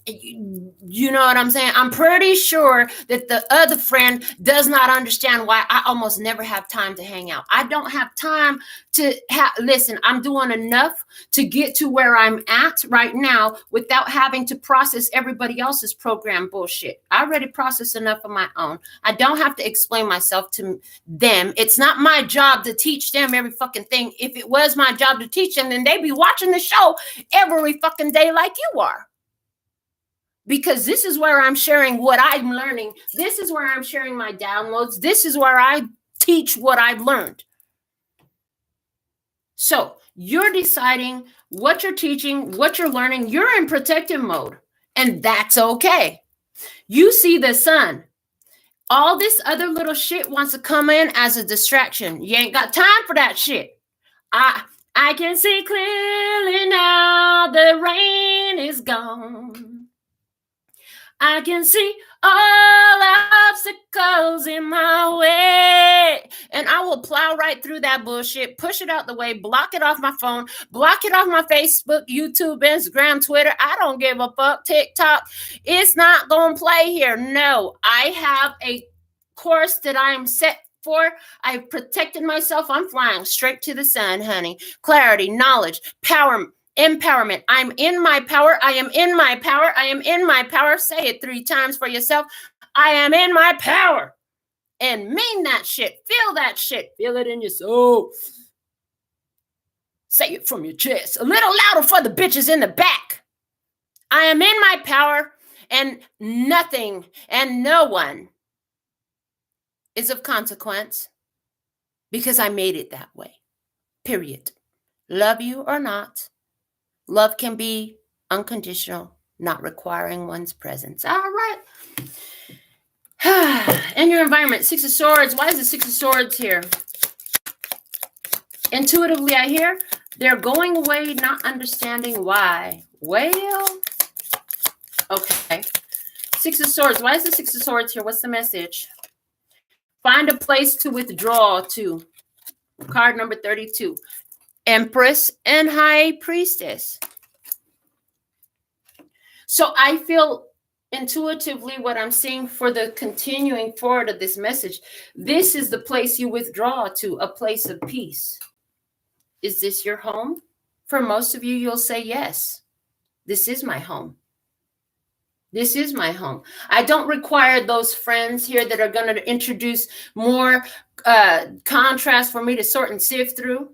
You know what I'm saying? I'm pretty sure that the other friend does not understand why I almost never have time to hang out. I don't have time to listen. I'm doing enough to get to where I'm at right now without having to process everybody else's program bullshit. I already processed enough of my own. I don't have to explain myself to them. It's not my job to teach them every fucking thing. If it was my job to teach them, then they'd be watching the show every fucking day like you are. Because this is where I'm sharing what I'm learning. This is where I'm sharing my downloads. This is where I teach what I've learned. So you're deciding what you're teaching, what you're learning. You're in protective mode, and that's okay. You see the sun. All this other little shit wants to come in as a distraction. You ain't got time for that shit. I can see clearly now. The rain is gone. I can see all obstacles in my way. And I will plow right through that bullshit, push it out the way, block it off my phone, block it off my Facebook, YouTube, Instagram, Twitter. I don't give a fuck. TikTok. It's not going to play here. No, I have a course that I am set for. I've protected myself. I'm flying straight to the sun, honey. Clarity, knowledge, power, empowerment. I'm in my power. I am in my power. I am in my power. Say it 3 times for yourself. I am in my power. And mean that shit. Feel that shit. Feel it in your soul. Say it from your chest. A little louder for the bitches in the back. I am in my power, and nothing and no one is of consequence because I made it that way. Period. Love you or not. Love can be unconditional, not requiring one's presence. All right. In your environment, 6 of Swords. Why is the 6 of Swords here? Intuitively, I hear they're going away, not understanding why. Well, okay. 6 of Swords. Why is the 6 of Swords here? What's the message? Find a place to withdraw to. Card number 32. Empress and High Priestess. So I feel intuitively what I'm seeing for the continuing forward of this message. This is the place you withdraw to, a place of peace. Is this your home? For most of you, you'll say yes. This is my home. This is my home. I don't require those friends here that are going to introduce more contrast for me to sort and sift through.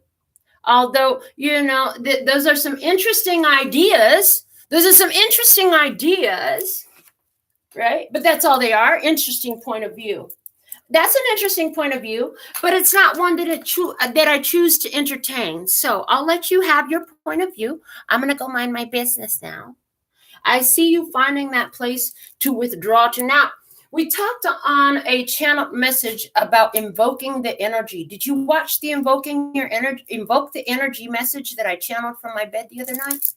Although, those are some interesting ideas. Those are some interesting ideas, right? But that's all they are, interesting point of view. That's an interesting point of view, but it's not one that I choose to entertain. So I'll let you have your point of view. I'm going to go mind my business now. I see you finding that place to withdraw to. Now, we talked on a channel message about invoking the energy. Did you watch the invoke the energy message that I channeled from my bed the other night?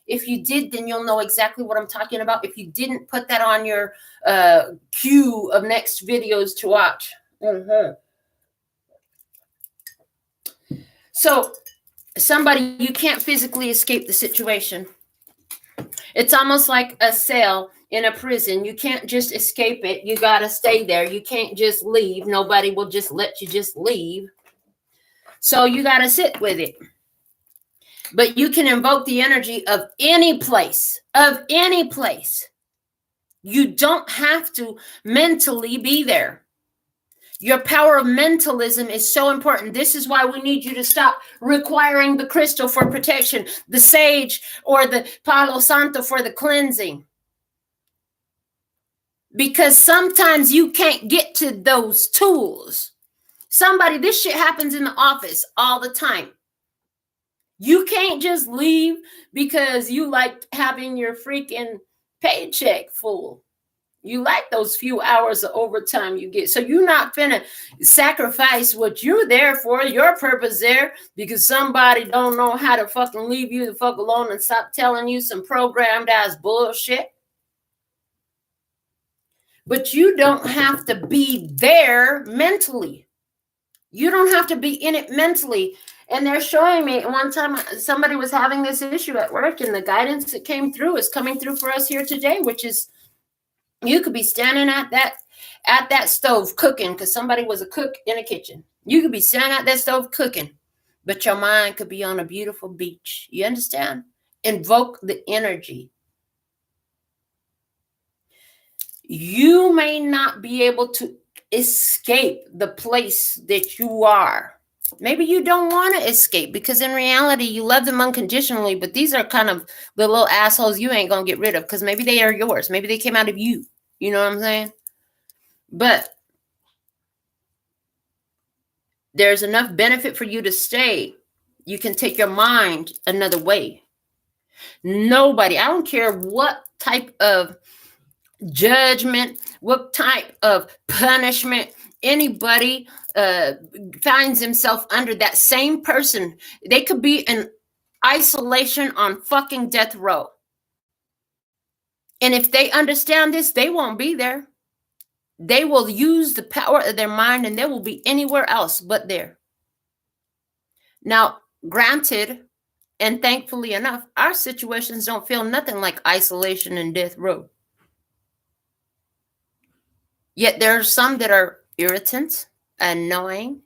If you did, then you'll know exactly what I'm talking about. If you didn't, put that on your queue of next videos to watch. So somebody, you can't physically escape the situation. It's almost like a cell in a prison. You can't just escape it. You got to stay there. You can't just leave. Nobody will just let you just leave. So you got to sit with it. But you can invoke the energy of any place, of any place. You don't have to mentally be there. Your power of mentalism is so important. This is why we need you to stop requiring the crystal for protection, the sage or the Palo Santo for the cleansing. Because sometimes you can't get to those tools. This shit happens in the office all the time. You can't just leave because you like having your freaking paycheck full. You like those few hours of overtime you get. So you're not finna sacrifice what you're there for, your purpose there, because somebody don't know how to fucking leave you the fuck alone and stop telling you some programmed ass bullshit. But you don't have to be there mentally. You don't have to be in it mentally. And they're showing me one time somebody was having this issue at work, and the guidance that came through is coming through for us here today, which is you could be standing at that stove cooking because somebody was a cook in a kitchen. You could be standing at that stove cooking, but your mind could be on a beautiful beach. You understand? Invoke the energy. You may not be able to escape the place that you are. Maybe you don't want to escape because in reality, you love them unconditionally, but these are kind of the little assholes you ain't going to get rid of because maybe they are yours. Maybe they came out of you. You know what I'm saying? But there's enough benefit for you to stay. You can take your mind another way. Nobody, I don't care what type of judgment, what type of punishment anybody finds himself under, that same person, they could be in isolation on fucking death row. And if they understand this, they won't be there. They will use the power of their mind and they will be anywhere else but there. Now, granted, and thankfully enough, our situations don't feel nothing like isolation and death row. Yet there are some that are irritant, annoying.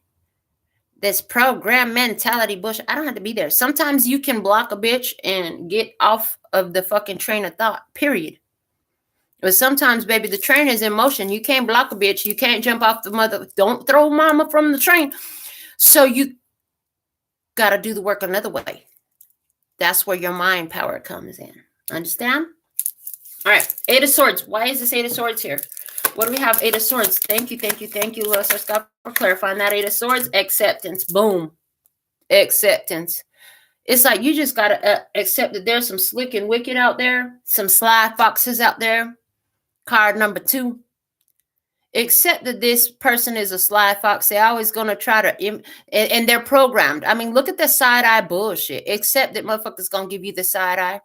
This program mentality bullshit. I don't have to be there. Sometimes you can block a bitch and get off of the fucking train of thought, period. But sometimes, baby, the train is in motion. You can't block a bitch. You can't jump off the mother. Don't throw mama from the train. So you got to do the work another way. That's where your mind power comes in. Understand? All right. Eight of Swords. Why is this Eight of Swords here? What do we have? Eight of Swords. Thank you, Lewis Scott, for clarifying that. Eight of Swords. Acceptance. Boom. Acceptance. It's like you just got to accept that there's some slick and wicked out there. Some sly foxes out there. Card number 2. Accept that this person is a sly fox. They're always going to try to, and they're programmed. I mean, look at the side-eye bullshit. Accept that motherfuckers going to give you the side-eye.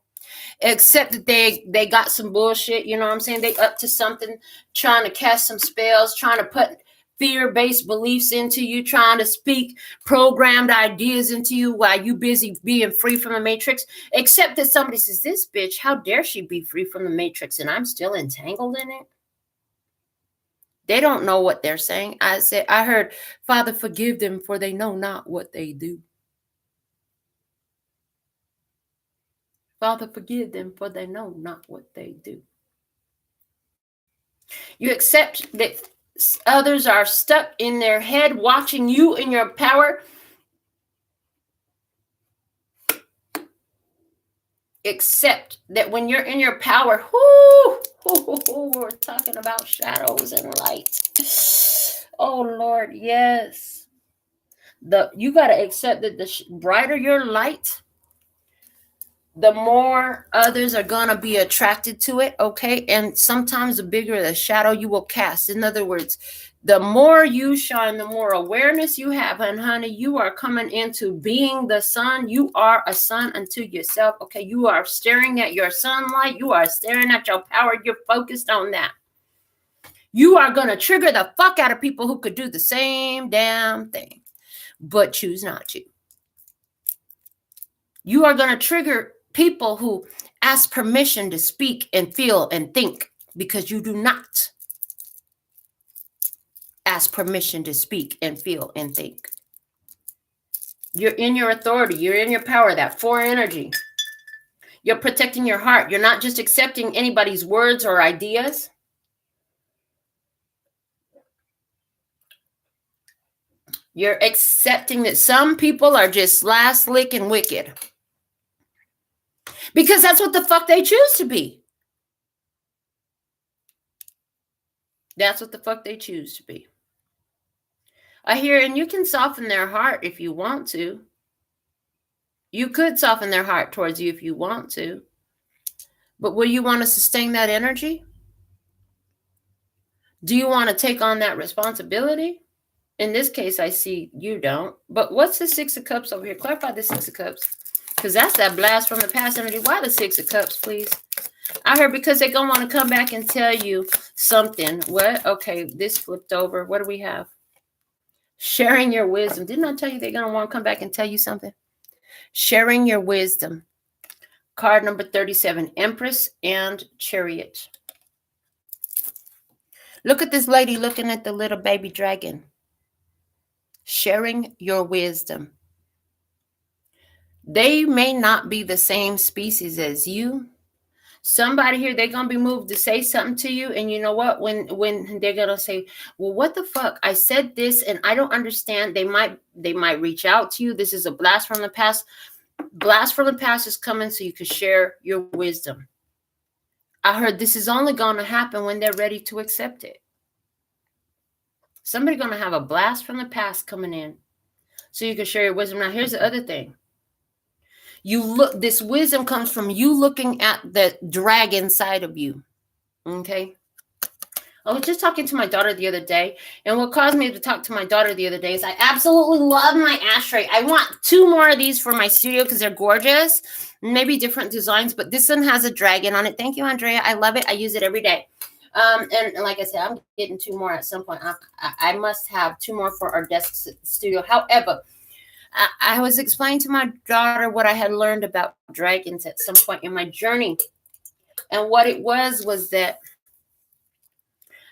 Accept that they got some bullshit. You know what I'm saying? They up to something, trying to cast some spells, trying to put fear-based beliefs into you, trying to speak programmed ideas into you while you busy being free from the matrix. Except that somebody says, this bitch, how dare she be free from the matrix and I'm still entangled in it? They don't know what they're saying. I heard, Father, forgive them for they know not what they do. Father, forgive them for they know not what they do. You accept that others are stuck in their head watching you in your power. Accept that when you're in your power, we're talking about shadows and light. Oh, Lord, yes. You got to accept that the brighter your light, the more others are going to be attracted to it, okay? And sometimes the bigger the shadow you will cast. In other words, the more you shine, the more awareness you have. And honey, you are coming into being the sun. You are a sun unto yourself, okay? You are staring at your sunlight. You are staring at your power. You're focused on that. You are going to trigger the fuck out of people who could do the same damn thing, but choose not to. You are going to trigger people who ask permission to speak and feel and think because you do not ask permission to speak and feel and think. You're in your authority. You're in your power, that 4 energy. You're protecting your heart. You're not just accepting anybody's words or ideas. You're accepting that some people are just last lick and wicked. Because that's what the fuck they choose to be. That's what the fuck they choose to be. I hear, and you can soften their heart if you want to. You could soften their heart towards you if you want to. But will you want to sustain that energy? Do you want to take on that responsibility? In this case, I see you don't. But what's the 6 of Cups over here? Clarify the 6 of Cups. Because that's that blast from the past energy. Why the 6 of Cups, please? I heard because they're going to want to come back and tell you something. What? Okay, this flipped over. What do we have? Sharing your wisdom. Didn't I tell you they're going to want to come back and tell you something? Sharing your wisdom. Card number 37, Empress and Chariot. Look at this lady looking at the little baby dragon. Sharing your wisdom. They may not be the same species as you. Somebody here, they're going to be moved to say something to you. And you know what? When they're going to say, well, what the fuck? I said this and I don't understand. They might reach out to you. This is a blast from the past. Blast from the past is coming so you can share your wisdom. I heard this is only going to happen when they're ready to accept it. Somebody's going to have a blast from the past coming in so you can share your wisdom. Now, here's the other thing. This wisdom comes from you looking at the dragon side of you. Okay. I was just talking to my daughter the other day, and what caused me to talk to my daughter the other day is I absolutely love my ashtray. I want 2 more of these for my studio because they're gorgeous. Maybe different designs, but this one has a dragon on it. Thank you, Andrea. I love it. I use it every day. And like I said, I'm getting 2 more at some point. I must have 2 more for our desk studio. However, I was explaining to my daughter what I had learned about dragons at some point in my journey. And what it was that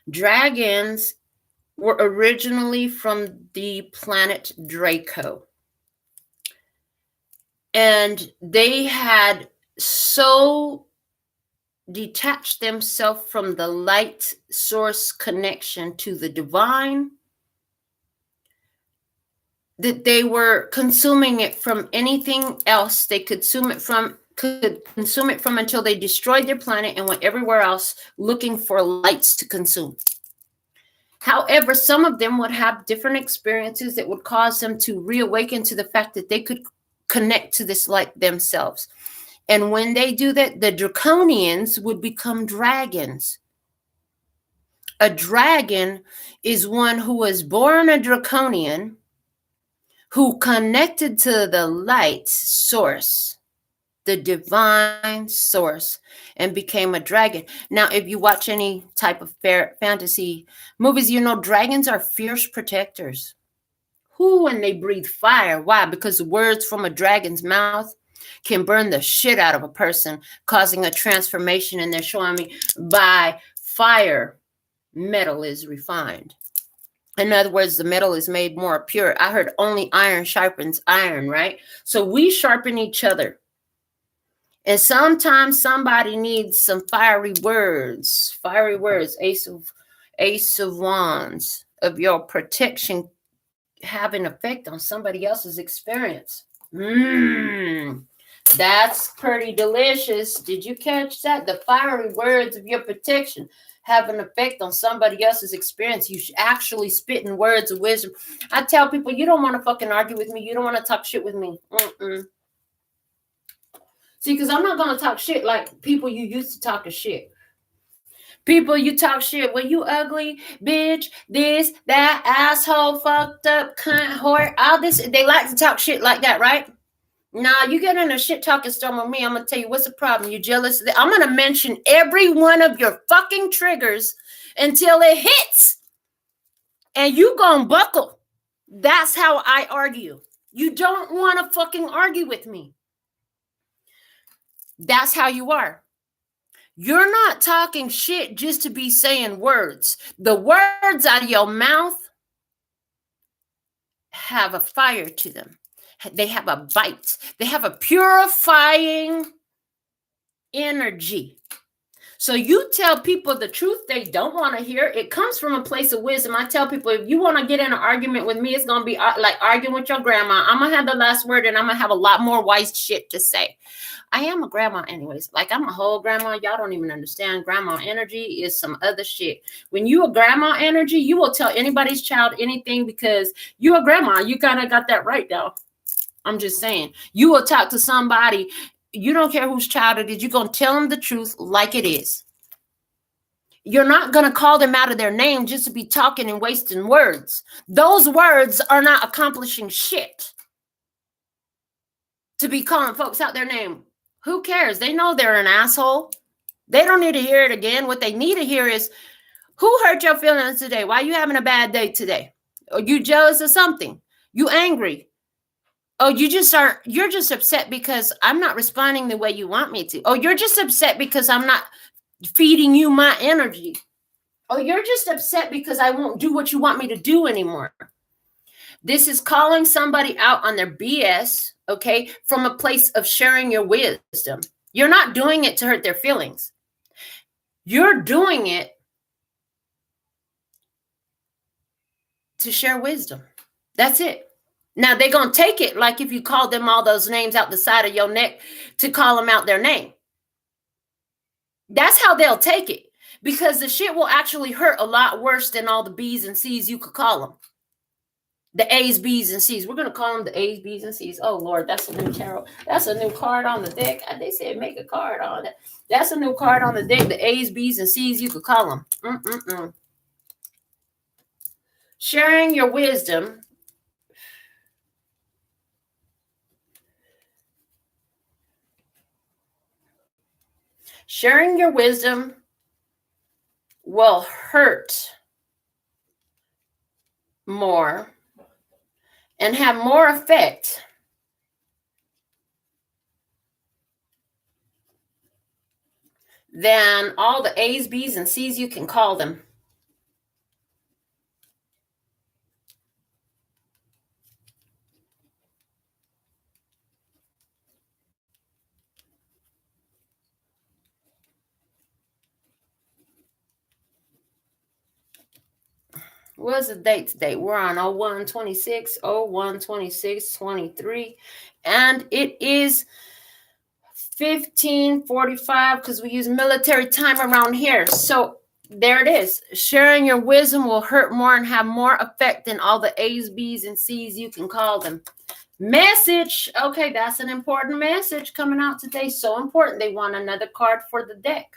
dragons were originally from the planet Draco. And they had so detached themselves from the light source connection to the divine that they were consuming it from anything else they could consume it from until they destroyed their planet and went everywhere else looking for lights to consume. However, some of them would have different experiences that would cause them to reawaken to the fact that they could connect to this light themselves. And when they do that, the draconians would become dragons. A dragon is one who was born a draconian, who connected to the light source, the divine source, and became a dragon. Now, if you watch any type of fantasy movies, you know dragons are fierce protectors. And they breathe fire. Why? Because the words from a dragon's mouth can burn the shit out of a person, causing a transformation. And they're showing me by fire, metal is refined. In other words, the metal is made more pure. I heard only iron sharpens iron, right? So we sharpen each other. And sometimes somebody needs some fiery words. Fiery words, Ace of Wands, of your protection have an effect on somebody else's experience. That's pretty delicious. Did you catch that? The fiery words of your protection have an effect on somebody else's experience. You actually spitting words of wisdom. I tell people, you don't want to fucking argue with me. You don't want to talk shit with me. See, because I'm not going to talk shit like people you used to talk a shit. People you talk shit. Well, you ugly, bitch, this, that, asshole, fucked up, cunt, whore, all this. They like to talk shit like that, right? Now, you get in a shit talking storm with me, I'm going to tell you what's the problem. You jealous? I'm going to mention every one of your fucking triggers until it hits. And you going to buckle. That's how I argue. You don't want to fucking argue with me. That's how you are. You're not talking shit just to be saying words. The words out of your mouth have a fire to them. They have a bite. They have a purifying energy. So you tell people the truth they don't want to hear. It comes from a place of wisdom. I tell people, if you want to get in an argument with me, it's going to be like arguing with your grandma. I'm going to have the last word, and I'm going to have a lot more wise shit to say. I am a grandma anyways. Like, I'm a whole grandma. Y'all don't even understand. Grandma energy is some other shit. When you a grandma energy, you will tell anybody's child anything because you a grandma. You kind of got that right now. I'm just saying. You will talk to somebody. You don't care whose child it is. You're going to tell them the truth like it is. You're not going to call them out of their name just to be talking and wasting words. Those words are not accomplishing shit. To be calling folks out their name. Who cares? They know they're an asshole. They don't need to hear it again. What they need to hear is, who hurt your feelings today? Why are you having a bad day today? Are you jealous of something? You angry? Oh, you're just upset because I'm not responding the way you want me to. Oh, you're just upset because I'm not feeding you my energy. Oh, you're just upset because I won't do what you want me to do anymore. This is calling somebody out on their BS, okay, from a place of sharing your wisdom. You're not doing it to hurt their feelings. You're doing it to share wisdom. That's it. Now, they're going to take it like if you called them all those names out the side of your neck to call them out their name. That's how they'll take it, because the shit will actually hurt a lot worse than all the B's and C's you could call them. The A's, B's, and C's. We're going to call them the A's, B's, and C's. Oh, Lord, that's a new tarot. That's a new card on the deck. They said make a card on it. That's a new card on the deck. The A's, B's, and C's, you could call them. Sharing your wisdom. Sharing your wisdom will hurt more and have more effect than all the A's, B's, and C's you can call them. What's the date today? We're on 01/26, 01/26/23, and it is 15:45 because we use military time around here. So there it is. Sharing your wisdom will hurt more and have more effect than all the A's, B's, and C's you can call them. Message. Okay, that's an important message coming out today. So important. They want another card for the deck.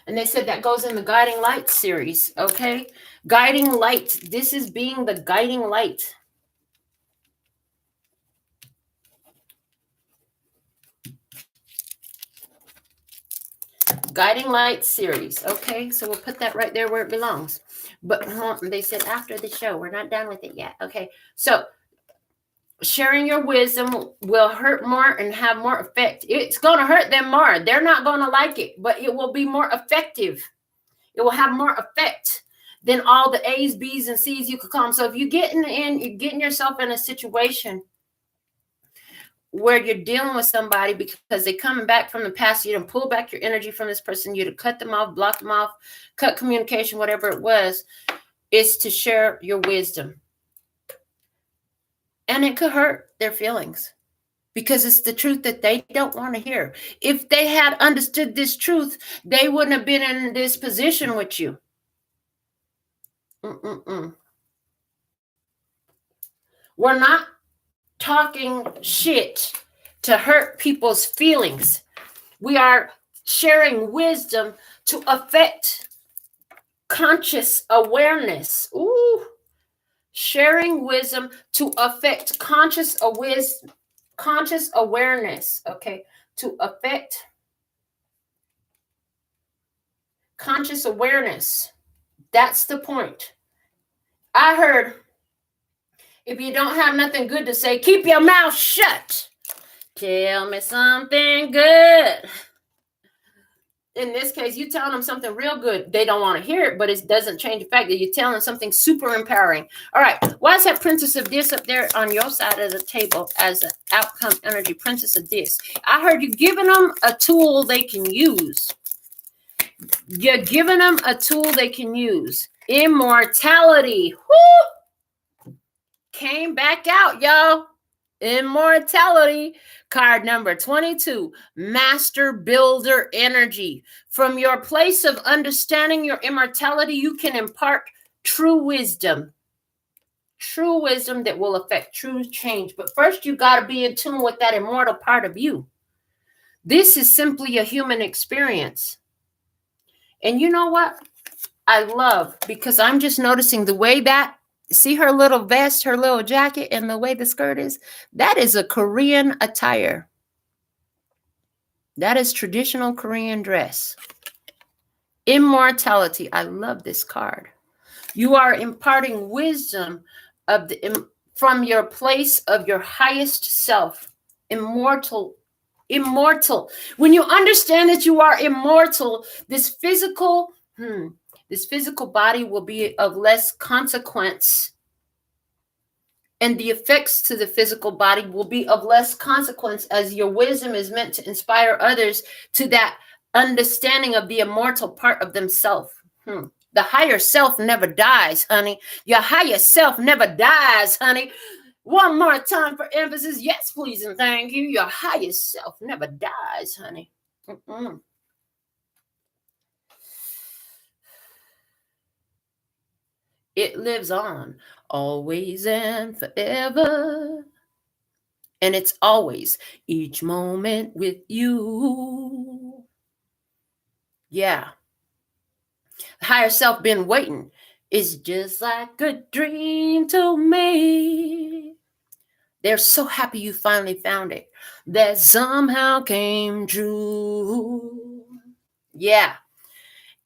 And they said that goes in the Guiding Light series, okay? Guiding Light. This is being the guiding light. Guiding Light series, okay? So we'll put that right there where it belongs. But they said after the show. We're not done with it yet, okay? So sharing your wisdom will hurt more and have more effect. It's going to hurt them more. They're not going to like it, but it will be more effective. It will have more effect than all the A's, B's, and C's you could call them. So if you're getting yourself in a situation where you're dealing with somebody because they're coming back from the past, you done pull back your energy from this person, you to cut them off, block them off, cut communication, whatever it was, is to share your wisdom. And it could hurt their feelings because it's the truth that they don't want to hear. If they had understood this truth, they wouldn't have been in this position with you. We're not talking shit to hurt people's feelings. We are sharing wisdom to affect conscious awareness. Ooh. Sharing wisdom to affect conscious awareness, okay? To affect conscious awareness. That's the point. I heard, if you don't have nothing good to say, keep your mouth shut. Tell me something good. In this case, you telling them something real good. They don't want to hear it, but it doesn't change the fact that you're telling them something super empowering. All right. Why is that Princess of This up there on your side of the table as an outcome energy? Princess of This. I heard you giving them a tool they can use. You're giving them a tool they can use. Immortality. Woo! Came back out, y'all. Immortality. Card number 22, Master Builder Energy. From your place of understanding your immortality, you can impart true wisdom. True wisdom that will affect true change. But first, you got to be in tune with that immortal part of you. This is simply a human experience. And you know what? I love, because I'm just noticing the way that, see her little vest, her little jacket, and the way the skirt is? That is a Korean attire. That is traditional Korean dress. Immortality. I love this card. You are imparting wisdom from your place of your highest self. Immortal. When you understand that you are immortal, this physical body will be of less consequence. And the effects to the physical body will be of less consequence, as your wisdom is meant to inspire others to that understanding of the immortal part of themselves. The higher self never dies, honey. Your higher self never dies, honey. One more time for emphasis. Yes, please, and thank you. Your higher self never dies, honey. It lives on, always and forever. And it's always each moment with you. Yeah. The higher self been waiting. It's just like a dream to me. They're so happy you finally found it. That somehow came true. Yeah.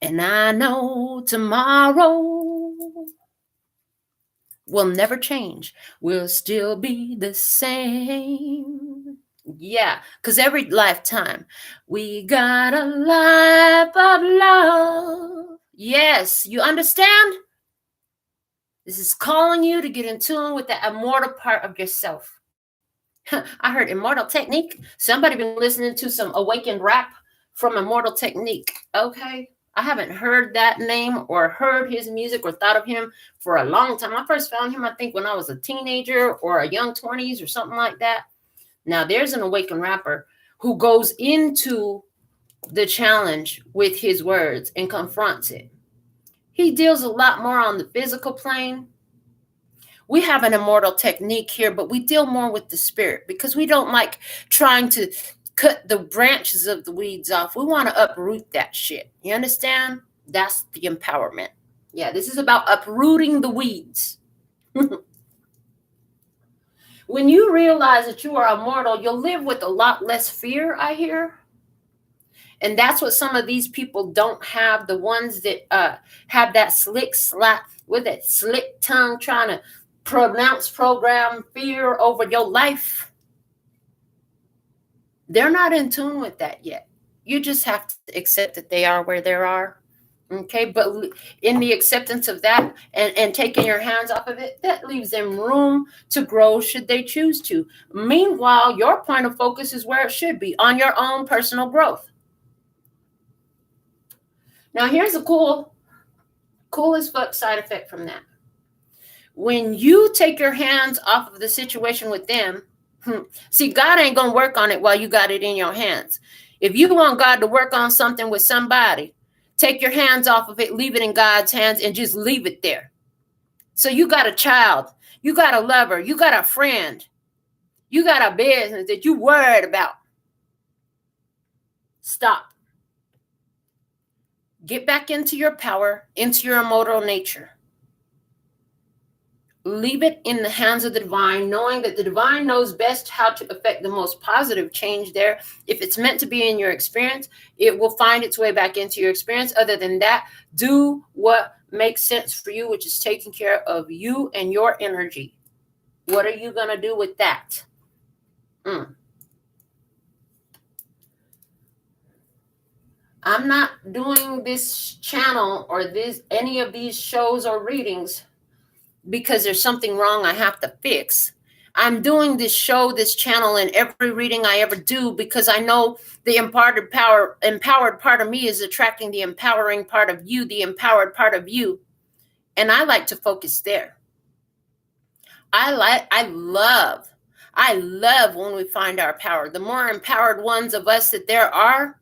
And I know tomorrow will never change. We'll still be the same. Yeah, because every lifetime we got a life of love. Yes, you understand? This is calling you to get in tune with the immortal part of yourself. I heard Immortal Technique. Somebody been listening to some awakened rap from Immortal Technique. Okay. I haven't heard that name or heard his music or thought of him for a long time. I first found him, I think, when I was a teenager or a young 20s or something like that. Now, there's an awakened rapper who goes into the challenge with his words and confronts it. He deals a lot more on the physical plane. We have an Immortal Technique here, but we deal more with the spirit because we don't like trying to cut the branches of the weeds off. We want to uproot that shit. You understand? That's the empowerment. Yeah, this is about uprooting the weeds. When you realize that you are immortal, you'll live with a lot less fear, I hear. And that's what some of these people don't have. The ones that have that slick tongue trying to program fear over your life. They're not in tune with that yet. You just have to accept that they are where they are. Okay, but in the acceptance of that and taking your hands off of it, that leaves them room to grow should they choose to. Meanwhile, your point of focus is where it should be, on your own personal growth. Now, here's a cool as fuck side effect from that. When you take your hands off of the situation with them, see, God ain't going to work on it while you got it in your hands. If you want God to work on something with somebody, take your hands off of it, leave it in God's hands, and just leave it there. So you got a child, you got a lover, you got a friend, you got a business that you worried about. Stop. Get back into your power, into your immortal nature. Leave it in the hands of the divine, knowing that the divine knows best how to affect the most positive change there. If it's meant to be in your experience, it will find its way back into your experience. Other than that, do what makes sense for you, which is taking care of you and your energy. What are you going to do with that? I'm not doing this channel or any of these shows or readings because there's something wrong I have to fix. I'm doing this show, this channel, and every reading I ever do because I know the empowered part of me is attracting the empowering part of you, the empowered part of you. And I like to focus there. I love when we find our power. The more empowered ones of us that there are,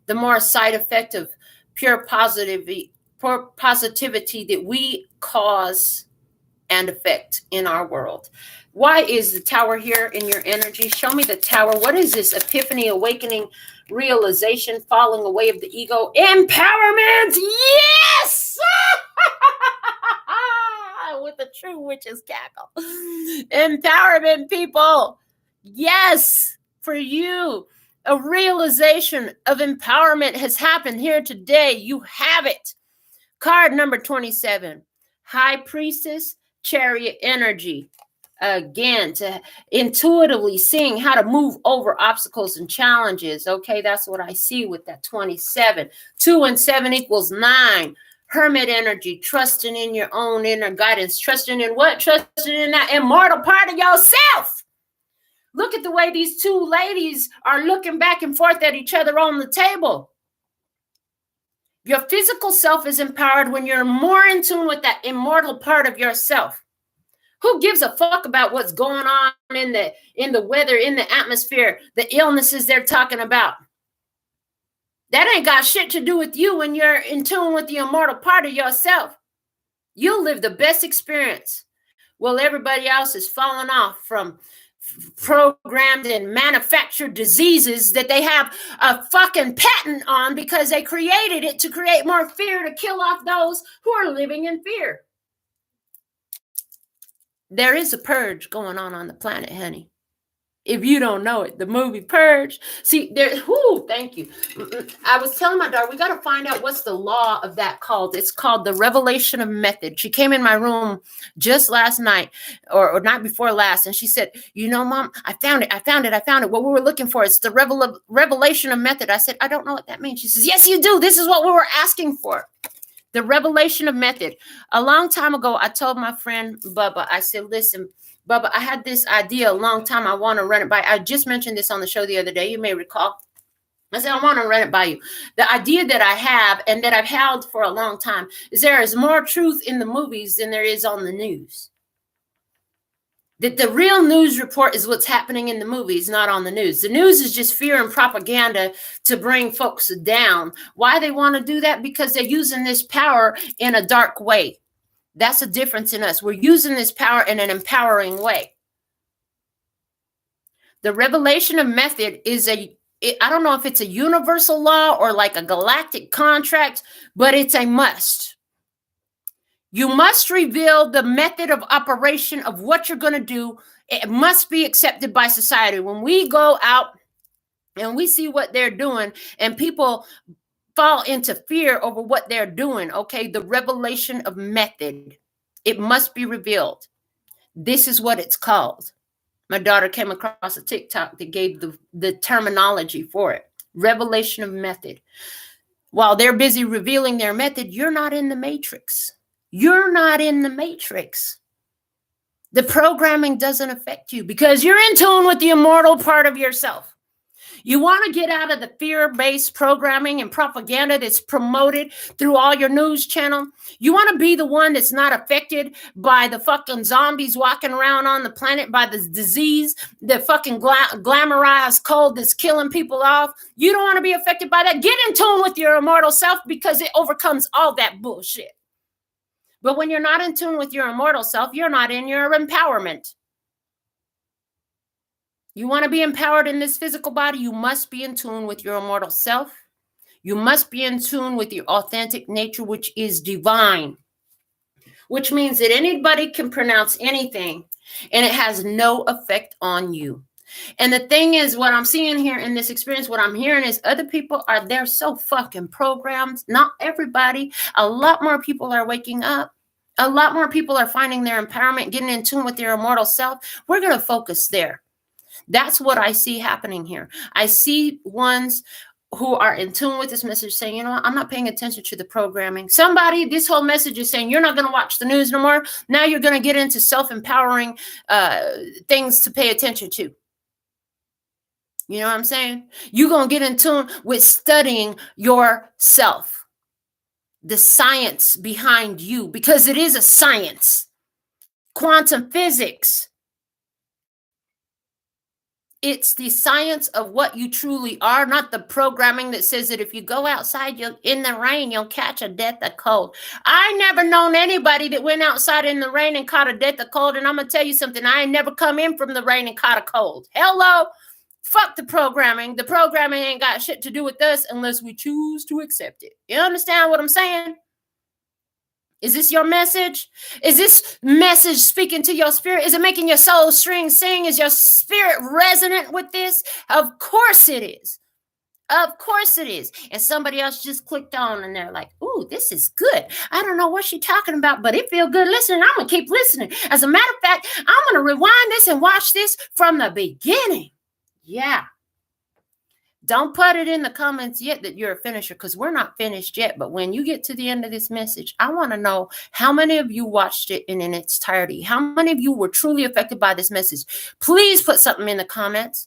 the more side effect of pure positivity that we cause and effect in our world. Why is the Tower here in your energy? Show me the Tower. What is this? Epiphany, awakening, realization, falling away of the ego, empowerment. Yes! With a true witch's cackle. Empowerment, people. Yes, for you. A realization of empowerment has happened here today. You have it. Card number 27. High Priestess, Chariot energy. Again, to intuitively seeing how to move over obstacles and challenges. Okay, that's what I see with that 27. 2 and 7 equals 9. Hermit energy, trusting in your own inner guidance. Trusting in what? Trusting in that immortal part of yourself. Look at the way these two ladies are looking back and forth at each other on the table. Your physical self is empowered when you're more in tune with that immortal part of yourself. Who gives a fuck about what's going on in the weather, in the atmosphere, the illnesses they're talking about? That ain't got shit to do with you when you're in tune with the immortal part of yourself. You'll live the best experience. Well, everybody else is falling off from programmed and manufactured diseases that they have a fucking patent on because they created it to create more fear to kill off those who are living in fear. There is a purge going on the planet, honey. If you don't know it, the movie Purge. See, thank you. I was telling my daughter, we got to find out what's the law of that called. It's called the revelation of method. She came in my room just last night or night before last, and she said, you know, Mom, I found it. What we were looking for, it's the revelation of method. I said, I don't know what that means. She says, yes, you do. This is what we were asking for. The revelation of method. A long time ago, I told my friend Bubba, I said, listen, Bubba, I had this idea a long time. I want to run it by. I just mentioned this on the show the other day. You may recall. I said, I want to run it by you. The idea that I have and that I've held for a long time is there is more truth in the movies than there is on the news. That the real news report is what's happening in the movies, not on the news. The news is just fear and propaganda to bring folks down. Why they want to do that? Because they're using this power in a dark way. That's a difference in us. We're using this power in an empowering way. The revelation of method is I don't know if it's a universal law or like a galactic contract, but it's a must. You must reveal the method of operation of what you're going to do. It must be accepted by society. When we go out and we see what they're doing and people fall into fear over what they're doing, okay, the revelation of method, it must be revealed. This is what it's called. My daughter came across a TikTok that gave the terminology for it. Revelation of method. While they're busy revealing their method, you're not in the matrix. You're not in the matrix. The programming doesn't affect you because you're in tune with the immortal part of yourself. You want to get out of the fear-based programming and propaganda that's promoted through all your news channel. You want to be the one that's not affected by the fucking zombies walking around on the planet, by the disease, the fucking glamorized cold that's killing people off. You don't want to be affected by that. Get in tune with your immortal self because it overcomes all that bullshit. But when you're not in tune with your immortal self, you're not in your empowerment. You want to be empowered in this physical body, you must be in tune with your immortal self. You must be in tune with your authentic nature, which is divine, which means that anybody can pronounce anything and it has no effect on you. And the thing is, what I'm seeing here in this experience, what I'm hearing is other people they're so fucking programmed. Not everybody. A lot more people are waking up. A lot more people are finding their empowerment, getting in tune with their immortal self. We're going to focus there. That's what I see happening here. I see ones who are in tune with this message saying, you know what, I'm not paying attention to the programming. Somebody, this whole message is saying, you're not going to watch the news no more. Now you're going to get into self-empowering things to pay attention to. You know what I'm saying? You're going to get in tune with studying yourself, the science behind you, because it is a science. Quantum physics. It's the science of what you truly are, not the programming that says that if you go outside in the rain, you'll catch a death of cold. I never known anybody that went outside in the rain and caught a death of cold. And I'm going to tell you something. I ain't never come in from the rain and caught a cold. Hello? Fuck the programming. The programming ain't got shit to do with us unless we choose to accept it. You understand what I'm saying? Is this your message? Is this message speaking to your spirit? Is it making your soul string sing? Is your spirit resonant with this? Of course it is. Of course it is. And somebody else just clicked on and they're like, ooh, this is good. I don't know what she's talking about, but it feels good listening. I'm going to keep listening. As a matter of fact, I'm going to rewind this and watch this from the beginning. Yeah. Don't put it in the comments yet that you're a finisher, because we're not finished yet. But when you get to the end of this message, I want to know how many of you watched it in its entirety. How many of you were truly affected by this message? Please put something in the comments.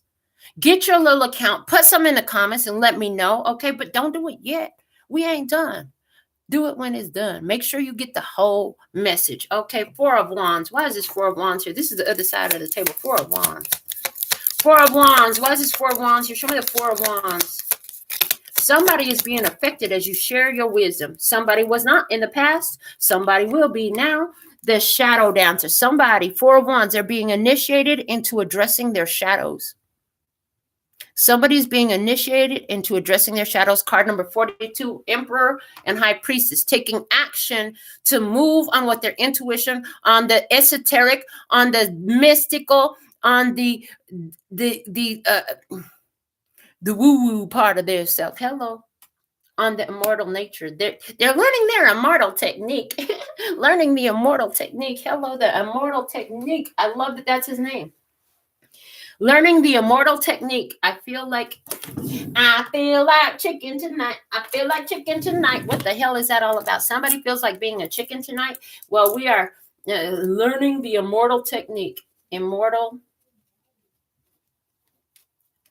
Get your little account. Put something in the comments and let me know. Okay, but don't do it yet. We ain't done. Do it when it's done. Make sure you get the whole message. Okay, Four of Wands. Why is this Four of Wands here? This is the other side of the table. Four of Wands. Four of Wands. Why is this Four of Wands here? Show me the Four of Wands. Somebody is being affected as you share your wisdom. Somebody was not in the past. Somebody will be now. The shadow dancer. Somebody, Four of Wands, they're being initiated into addressing their shadows. Somebody's being initiated into addressing their shadows. Card number 42, Emperor and High Priestess, taking action to move on what their intuition, on the esoteric, on the mystical, on the woo-woo part of their self. Hello. On the immortal nature. They're learning their immortal technique. Learning the immortal technique. Hello, the immortal technique. I love that that's his name. Learning the immortal technique. I feel like chicken tonight. I feel like chicken tonight. What the hell is that all about? Somebody feels like being a chicken tonight? Well, we are learning the immortal technique. Immortal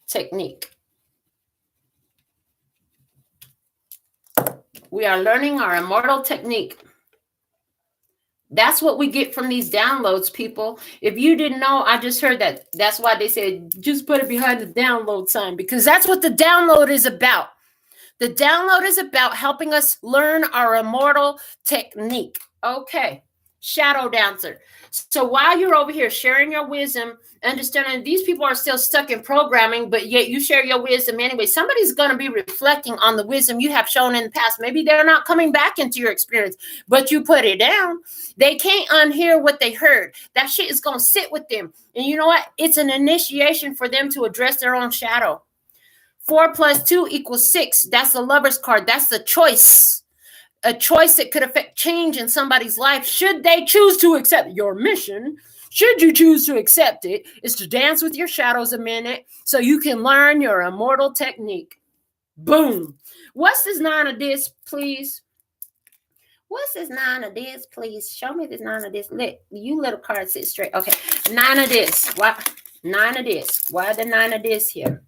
technique. We are learning our immortal technique. That's what we get from these downloads, people. If you didn't know, I just heard that. That's why they said, just put it behind the download sign, because that's what the download is about. The download is about helping us learn our immortal technique. Okay. Shadow dancer. So while you're over here sharing your wisdom, understanding these people are still stuck in programming, but yet you share your wisdom anyway. Somebody's going to be reflecting on the wisdom you have shown in the past. Maybe they're not coming back into your experience, but you put it down. They can't unhear what they heard. That shit is going to sit with them. And you know what? It's an initiation for them to address their own shadow. 4 + 2 = 6. That's the Lover's card. That's the choice. A choice that could affect change in somebody's life. Should they choose to accept your mission, should you choose to accept it, is to dance with your shadows a minute so you can learn your immortal technique. Boom. What's this 9 of this, please? What's this 9 of this, please? Show me this 9 of this. Let you little card sit straight. Okay. 9 of this. Why 9 of this? Why the 9 of this here?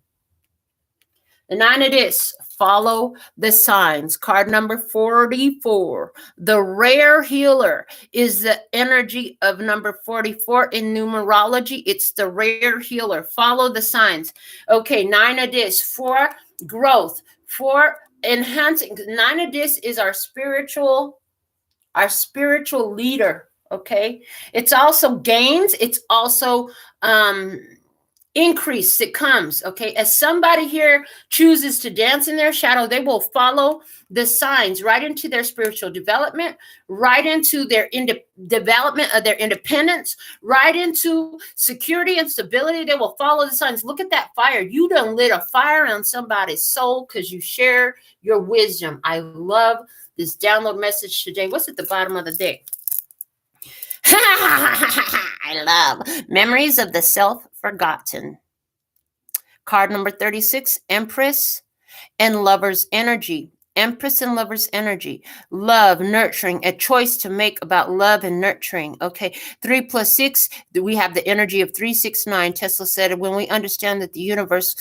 The 9 of this. Follow the signs. Card number 44. The rare healer is the energy of number 44 in numerology. It's the rare healer. Follow the signs. Okay, 9 of this. For growth. For enhancing. 9 of this is our spiritual leader. Okay. It's also gains. It's also increase that comes. Okay, as somebody here chooses to dance in their shadow, they will follow the signs right into their spiritual development, right into their development of their independence, right into security and stability. They will follow the signs. Look at that fire. You done lit a fire on somebody's soul because you share your wisdom. I love this download message today. What's at the bottom of the deck? I love memories of the self forgotten. Card number 36, Empress and Lover's energy. Empress and Lover's energy. Love, nurturing, a choice to make about love and nurturing. Okay. 3 plus 6, we have the energy of 369. Tesla said, when we understand that the universe,